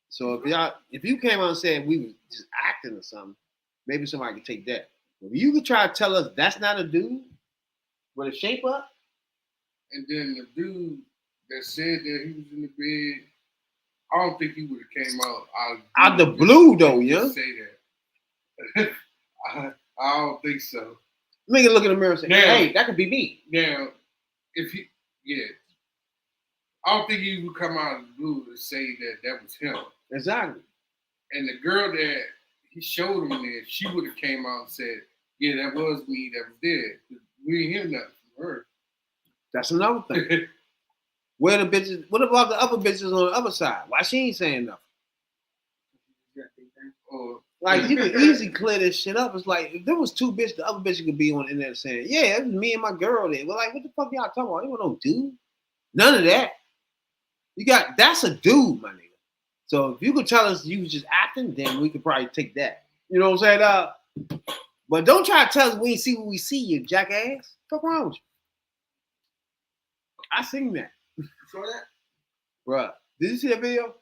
So if you came out and said we was just acting or something, maybe somebody could take that. If you could try to tell us that's not a dude with a shape up, and then the dude that said that he was in the bed, I don't think he would have came out Say that. I don't think so. Make it look in the mirror and say, "Hey, that could be me." Now, I don't think he would come out of the blue to say that was him. Exactly. And the girl that he showed him there, she would have came out and said, "Yeah, that was me. That was there." We didn't hear nothing from her. That's another thing. Where the bitches? What about the other bitches on the other side? Why she ain't saying nothing? Like you can easily clear this shit up. It's like if there was two bitches, the other bitches could be on the internet saying, "Yeah, it was me and my girl there." We're like, "What the fuck y'all talking about? You want no dude? None of that. That's a dude, my nigga. So if you could tell us you was just acting, then we could probably take that. You know what I'm saying? But don't try to tell us we ain't see what we see, you jackass. What's wrong with you? I seen that. You saw that? Bruh, did you see that video?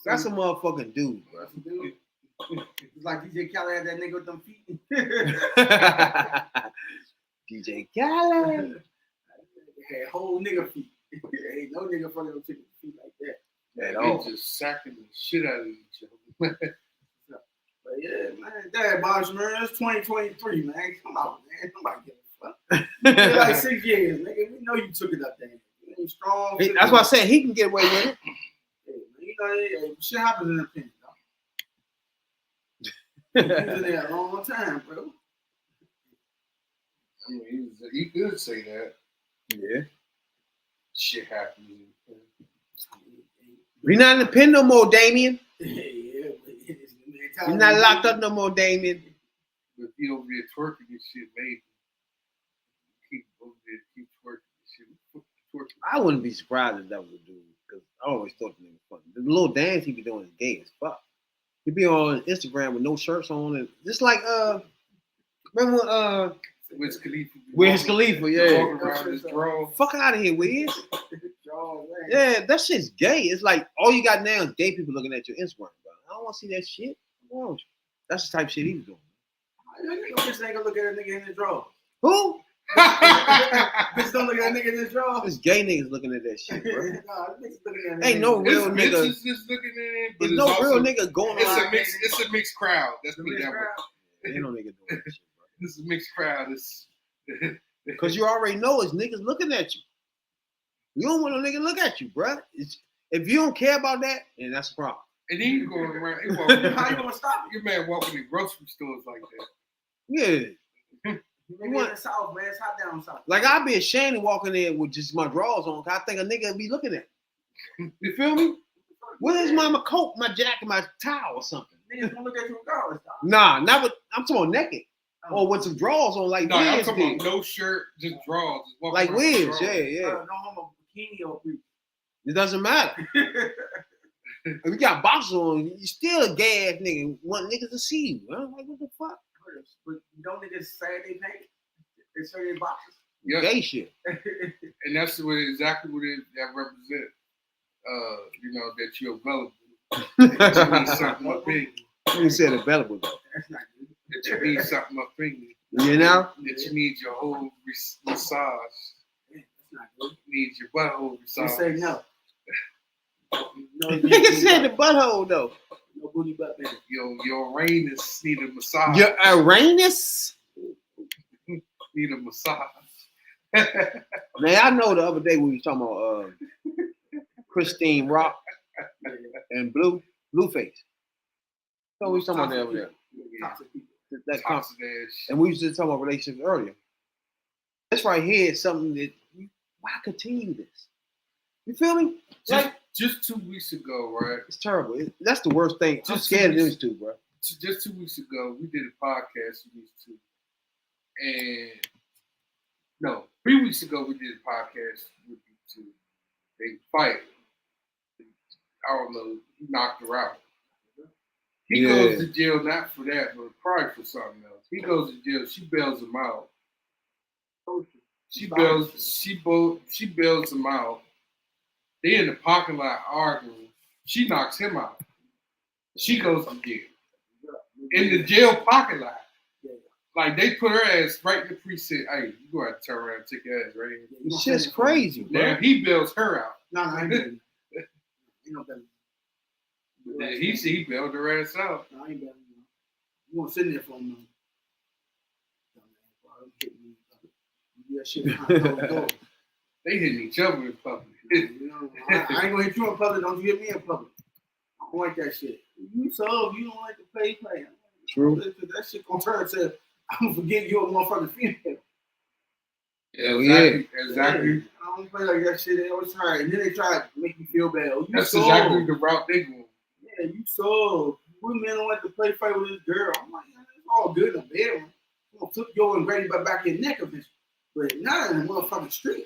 That's a motherfucking dude, bro. That's a dude. It's like DJ Khaled had that nigga with them feet. DJ Khaled. Had whole nigga feet. Ain't no nigga fucking no chicken feet like that. They just sacking the shit out of each other. But yeah, man, Dad, Boss man, it's 2023, man. Come on, man. Nobody give a fuck. It's like 6 years, nigga. We know you took it up there. You ain't strong. That's why I said he can get away with it. Yeah, man, you know, shit happens in the pen, though. He was in there a long time, bro. I mean, he could say that. Yeah. Shit happens. You're not in the pen no more, Damien. Yeah, You're not locked up no more, Damien. But he over there twerking and shit, maybe. Keep over there, keep twerking and shit. I wouldn't be surprised if that was a dude, because I always thought the nigga funny. The little dance he be doing is gay as fuck. He be on Instagram with no shirts on, and just like remember Wiz Khalifa. Wiz Khalifa, yeah. Walking around his drone. Fuck out of here, Wiz. Yeah, that shit's gay. It's like all you got now is gay people looking at your Instagram, bro. I don't want to see that shit. That's the type of shit he was doing. Bitch ain't gonna look at a nigga in the draw. Who? Bitch don't don't look at that nigga in his drawers. This gay niggas looking at that shit, bro. Nah, niggas looking at that Ain't no nigga. real nigga. Bitches just looking at it, but There's no also, real nigga going It's around. it's a mixed crowd. That's put it that way. Ain't no nigga doing that shit, bro. This is a mixed crowd. It's Because you already know it's niggas looking at you. You don't want no nigga look at you, bro. If you don't care about that, then that's a problem. and then you going around. How you gonna stop it? Your man walking in grocery stores like that. Yeah. You in the South, man. It's hot down south. Like, I'd be ashamed of walking in with just my drawers on, because I think a nigga would be looking at me. You feel me? Where's my coat, my jacket, my towel or something? Niggas gonna look at you regardless, dog. Nah, not with, I'm talking about naked. Or with some drawers on, like No, I'm Wiz talking did. about no shirt, just drawers. Just walking Like around with Wiz, drawers. yeah. No homo bikini or brief. It doesn't matter. If you got boxers on, you still a gay ass nigga. Want niggas to see you. I'm like, what the fuck? But you don't niggas say they paint. They say they boxes. Yeah. Gay shit. And that's exactly what that represents. You know, that you're available. That you need something up in you. You said available though. That's not good. That you need something up in you. You know? That you need your whole massage. Yeah, that's not good. You need your butthole You massage. say no. No, Nigga said the butthole though. no booty butt man. Your Uranus need a massage. Your Uranus? Need a massage. Man, I know the other day we was talking about Christine Rock and Blueface. So we was talking about that over there. Toxic people. That Toxic ass shit. and we was just talking about relationships earlier. This right here is something that why continue this? You feel me? Like, Just 2 weeks ago, right? it's terrible. That's the worst thing. I'm Just scared of 2 these two, bro. Just 2 weeks ago, we did a podcast with these two. And no, 3 weeks ago, we did a podcast with these two. They fight. I don't know, he knocked her out. He goes to jail not for that, but probably for something else. He goes to jail. She bails him out. She bails him out. They in the parking lot arguing. She knocks him out. She goes to jail. In the jail parking lot. Like, they put her ass right in the precinct. Hey, you go ahead and turn around and take your ass right in. It's just crazy, bro. Now he bails her out. No, I ain't better. You know better. But then he bailed her ass out. No, I ain't better. You gonna sit there for a minute. You that shit behind closed doors. They hitting each other in public. You know, I ain't gonna hit you in public. Don't you hit me in public. I don't like that shit. You don't like to play. True. That shit gonna turn to I'm gonna forget you a motherfucking female. Yeah, exactly. I don't play like that shit. They always try, and then they try to make me feel bad. Oh, you That's sold. exactly the route they go. Yeah, you sold. Women don't like to play fight with this girl. I'm like, yeah, it's all good in the bedroom. I'm gonna flip you and grab you back in the neck of this, but not in the motherfucking street.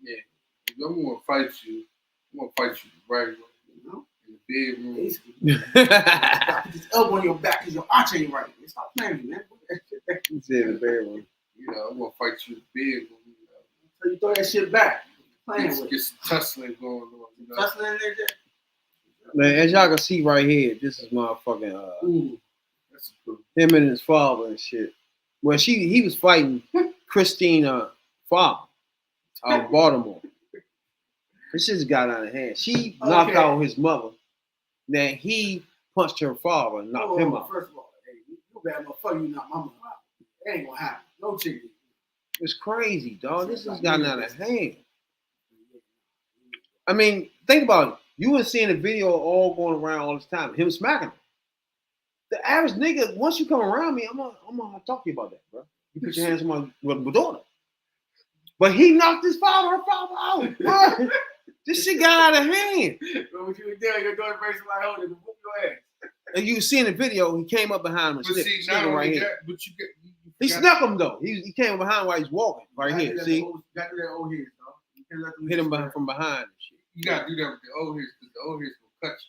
Yeah, if I'm gonna fight you. I'm gonna fight you the right way. You know, In the bedroom. basically. You gotta put this elbow on your back because your arch ain't right. Stop playing with me, man. He said the bedroom. You know, I'm gonna fight you in the bedroom. So you throw that shit back. Playing with Get some tussling going on. You know? Tussling in there, Man, as y'all can see right here, this is motherfucking Ooh, that's cool. him and his father and shit. Well, he was fighting Christina father out of Baltimore. This shit's got out of hand. She knocked out his mother. Then he punched her father and knocked him out. First of all, hey, you bad motherfucker, you knock my mother out. It ain't gonna happen. No chicken. It's crazy, dog. This has gotten out of hand. I mean, think about it. You were seeing the video all going around all this time. Him smacking her. The average nigga, once you come around me, I'm gonna talk to you about that, bro. You put your hands on my daughter. But he knocked her father out, bro. This shit got out of hand. But what you would do, your daughter breaks like holding the whoop your ass. And you see in the video, he came up behind him and But see, not him only right here. that, but you get. He snuck him though. He came up behind while he's walking right here. See, Got to that old head, dog. You can't let them hit him from behind and shit. You gotta do that with the old heads because the old heads will cut you.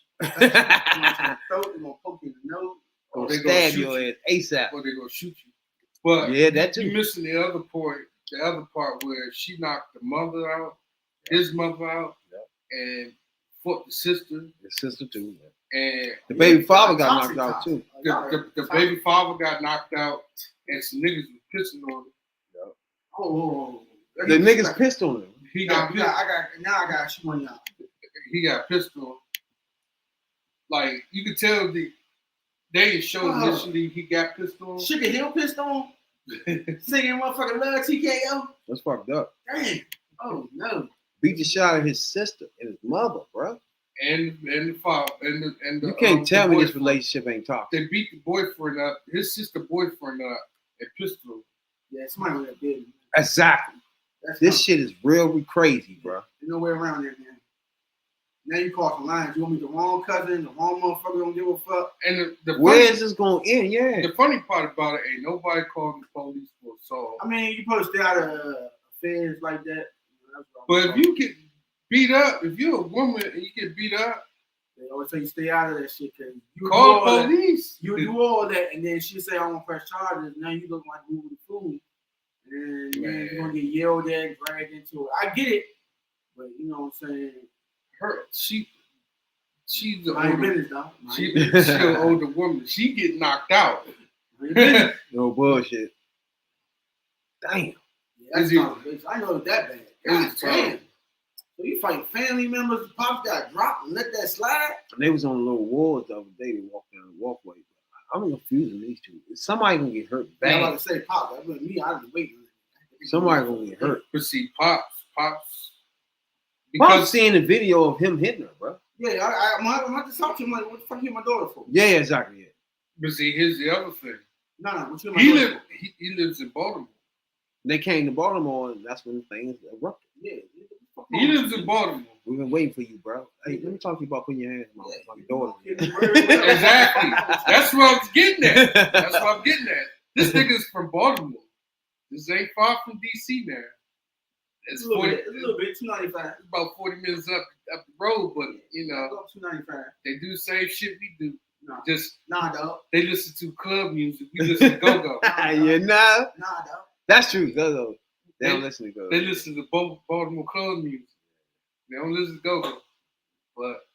Throat, they're gonna poke you in the nose. Or Gonna they gonna stab shoot your you. ass ASAP. Or they're gonna shoot you. But Yeah, that you too. missing the other part where she knocked the mother out, his mother out, and fought the sister. His sister too. And The baby father got knocked out too. the baby father got knocked out, and some niggas was pissing on him. Oh, The niggas pissed on him. He got pissed. I got shoot on y'all. He got pissed on. Like you could tell they showed initially he got pissed on. Sugar Hill pissed on. Singing motherfucking Love TKO. That's fucked up. Damn. Oh no. Beat the shot at his sister and his mother, bro. And the father and the you can't tell me this boyfriend. relationship ain't toxic. They beat the boyfriend up, his sister boyfriend up, and pistol. Yeah, somebody with that baby. Exactly. This shit is real crazy, bro. There's no way around it, man. Now you call some lines. You want me the wrong cousin, the wrong motherfucker don't give a fuck. And where is this going to end? Yeah. The funny part about it, ain't nobody calling the police for assault. I mean, you supposed to stay out of affairs like that. But if you get beat up, if you're a woman and you get beat up, they always say you stay out of that shit because you call police. You do all that, and then she say I want to press charges. Now you look like moving the food, and then you're gonna get yelled at, dragged into it. I get it, but you know what I'm saying. She's the older, business, she's an older woman. She get knocked out. No bullshit. Damn. Yeah, that's not, I know that bad. God damn. So you fight family members, pops got dropped and let that slide? And they was on a little wall the other day. They walked down the walkway. I'm confusing these two. Somebody gonna get hurt bad. I'm about to say Pop. That wasn't me. I was waiting. Somebody gonna get hurt. But see, Pops. Pops seeing the video of him hitting her, bro. Yeah, I'm about to talk to him like, what the fuck you my daughter for? Yeah, exactly. Yeah. But see, here's the other thing. No, what you my he lives in Baltimore. They came to Baltimore, and that's when things erupted. Yeah. He lives in Baltimore. We've been waiting for you, bro. Hey, let me talk to you about putting your hands on my daughter. Exactly. That's what I was getting at. That's what I'm getting at. This nigga's from Baltimore. This ain't far from DC now. It's a little bit, 295. It's about 40 minutes up the road, but you know, 295. They do the same shit we do. No. Just dog. They listen to club music. We listen to go-go. Yeah, dog. That's true, go-go. They don't listen to go-go. They listen to Baltimore club music. They don't listen to go-go. But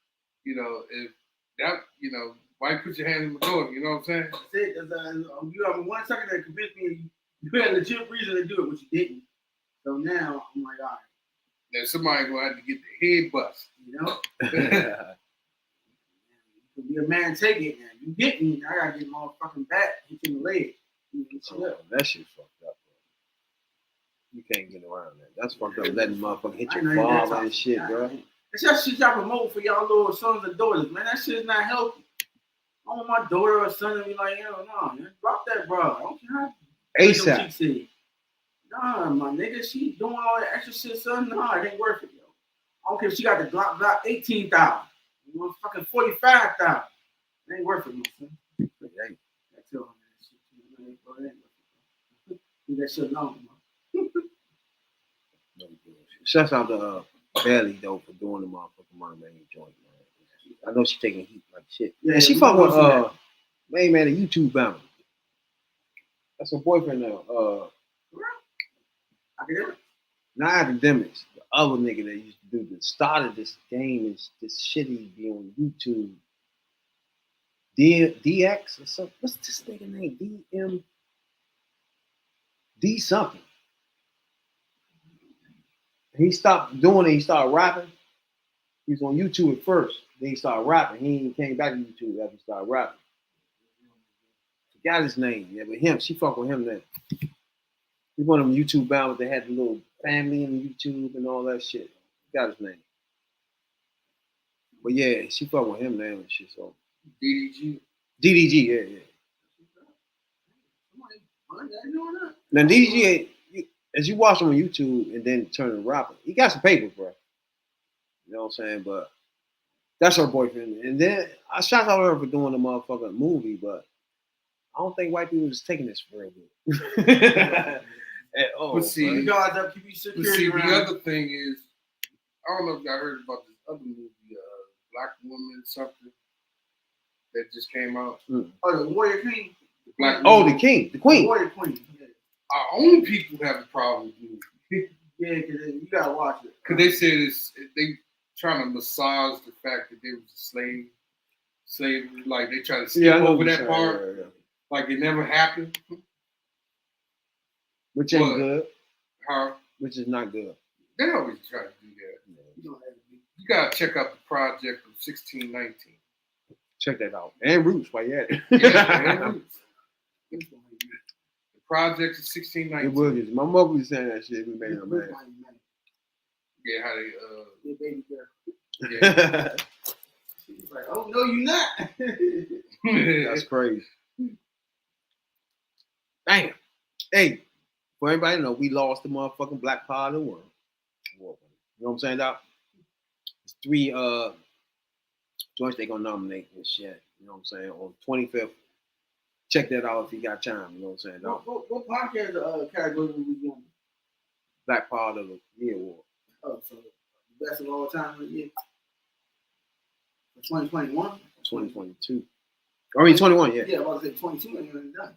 you know, if that, you know, why put your hand in my door? You know what I'm saying? That's it. You have 1 second that convinced me you had a legit reason to do it, but you didn't. So now I'm like, all right. Now somebody gonna have to get the head bust. You know? You be a man, take it now. You get me, I gotta get my motherfucking back, hit you in the leg. That shit's fucked up, bro. You can't get around that. That's fucked up. Letting motherfucker hit your father and shit, bro. It's just shit y'all promote for y'all little sons and daughters, man. That shit is not healthy. I want my daughter or son to be like, hell no, man. Drop that, bro. I don't care how ASAP. Nah, my nigga, she doing all that extra shit, son. Nah, it ain't worth it, yo. I don't care if she got the Glock 18,000. You want fucking 45,000. It ain't worth it, my son. That's all, man. Leave that shit alone, man. Shouts out to Belly though for doing the motherfucking Mermaid joint, man. I know she taking heat like shit. Yeah, and she fuck with man, a YouTube bouncer. That's her boyfriend now. Academics? Not academics. The other nigga that used to do that started this game is this shit he be on YouTube. DX or something. What's this nigga name? D something. He stopped doing it. He started rapping. He was on YouTube at first. Then he started rapping. He came back to YouTube after he started rapping. Forgot his name. Yeah, but him, she fuck with him then. He one of them YouTube bounds that had the little family in YouTube and all that shit. Forgot his name. But yeah, she fuck with him now and shit. So DDG, yeah. Now DDG, as you watch him on YouTube and then turn to rapper, he got some paper, bro. You know what I'm saying? But that's her boyfriend. And then I shout out her for doing the motherfucking movie, but I don't think white people is taking this for real good. At all. But see, you guys have to be security around. The other thing is, I don't know if y'all heard about this other movie, Black Woman something, that just came out. Oh, the Warrior King. The King, the Queen. The Warrior Queen. Yeah. Our own people have a problem with it. Yeah, because you gotta watch it. Because they said they trying to massage the fact that there was a slavery, like they try to skip over that part, like it never happened. Which ain't good. which is not good. They always try to do that. You gotta check out the project of 1619. Check that out. And Roots, while you at it. Yeah, man. The project of 1619. It was. My mother was saying that shit. We made her mad. Yeah, how they Your baby girl. yeah. She's like, oh no, you not. That's crazy. Damn. Hey, for everybody to know, we lost the motherfucking black part of the world. You know what I'm saying, Doc? It's 3 joints they gonna nominate and shit. You know what I'm saying? On 25th. Check that out if you got time. You know what I'm saying, Doc? What podcast category was we doing? Black part of the year award. Oh, so the best of all time of the year. 2021? 2022. I mean 21, yeah. Yeah, I was about to say 22 ain't even done.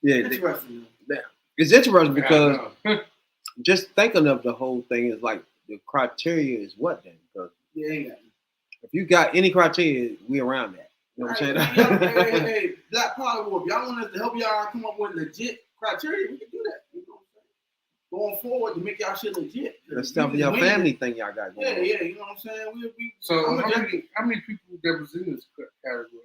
Yeah, Interesting. it's interesting because just thinking of the whole thing is like the criteria is what then? Because Yeah, ain't got if you got any criteria, we around that. You know what I'm saying? Hey, Black Power Award. If y'all want us to help y'all come up with legit criteria, we can do that. You know what I'm saying? Going forward to make y'all shit legit. That's stuff for your family thing y'all got going on. Yeah, you know what I'm saying? So how many people that was in this category?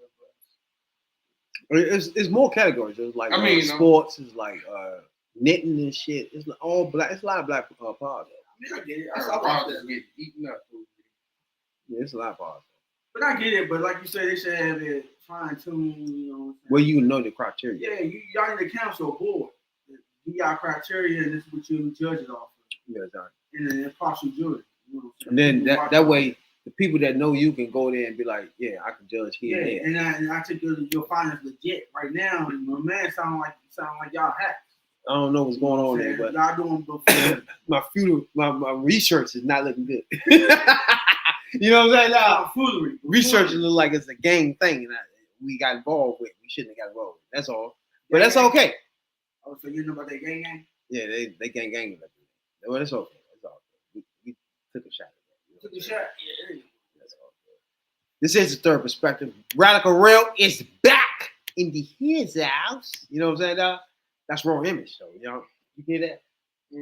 It's more categories. It's like sports. It's like knitting and shit. It's all black. It's a lot of black power. I mean, I get it. I saw just get eaten up. Yeah, it's a lot of power. But I get it. But like you said, they should have it fine-tuned. You know. Well, you know the criteria. Yeah, y'all need a council board. Do y'all criteria, and this is what you judge it off of. Yeah, exactly. And an impartial jury. You know and then that way, the people that know you can go there and be like, yeah, I can judge here. Yeah, and I think you'll find it legit right now. And my man sound like y'all hacks. I don't know what's going on there, but y'all doing before. my research is not looking good. You know what I'm saying? Now, research look like it's a gang thing that we got involved with. We shouldn't have got involved with. That's all. But that's okay. Oh, so you know about that gang? Yeah, they gang. Well, that's okay. That's all good. We took a shot at that. Took a shot? Yeah. That's all good. This is the third perspective. Radical Real is back in the his house. You know what I'm saying, dog? That's Raw Image, though. You know, you hear that?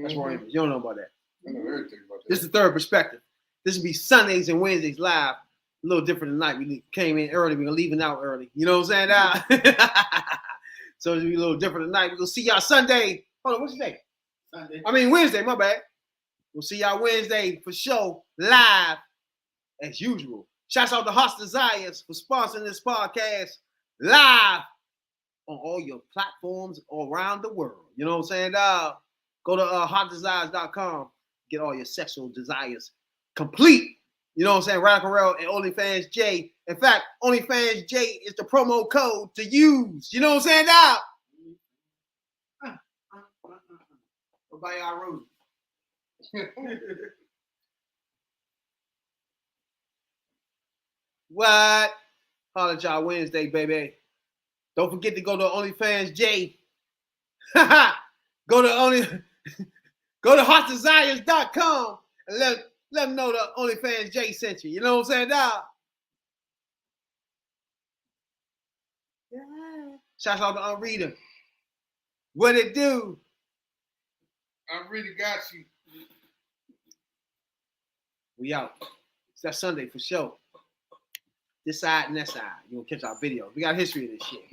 That's Raw Image. You don't know about that. I know everything about that. This is the third perspective. This will be Sundays and Wednesdays live. A little different tonight. We came in early. We're leaving out early. You know what I'm saying? So it'll be a little different tonight. We're going to see y'all Sunday. Hold on, what's your day? Wednesday, my bad. We'll see y'all Wednesday for sure, live as usual. Shouts out to Hot Desires for sponsoring this podcast live on all your platforms all around the world. You know what I'm saying? Go to hotdesires.com. Get all your sexual desires complete. You know what I'm saying? Radical Real and OnlyFans J. In fact, OnlyFans J is the promo code to use. You know what I'm saying now? What about y'all roses? What? Holla at y'all Wednesday, baby. Don't forget to go to OnlyFans J. Go to hotdesires.com and let them know the OnlyFans J sent you. You know what I'm saying, dog? Yeah. Shout out to Unreader. What it do? I really got you. We out. It's that Sunday for sure. This side and that side. You're gonna catch our video. We got history of this shit.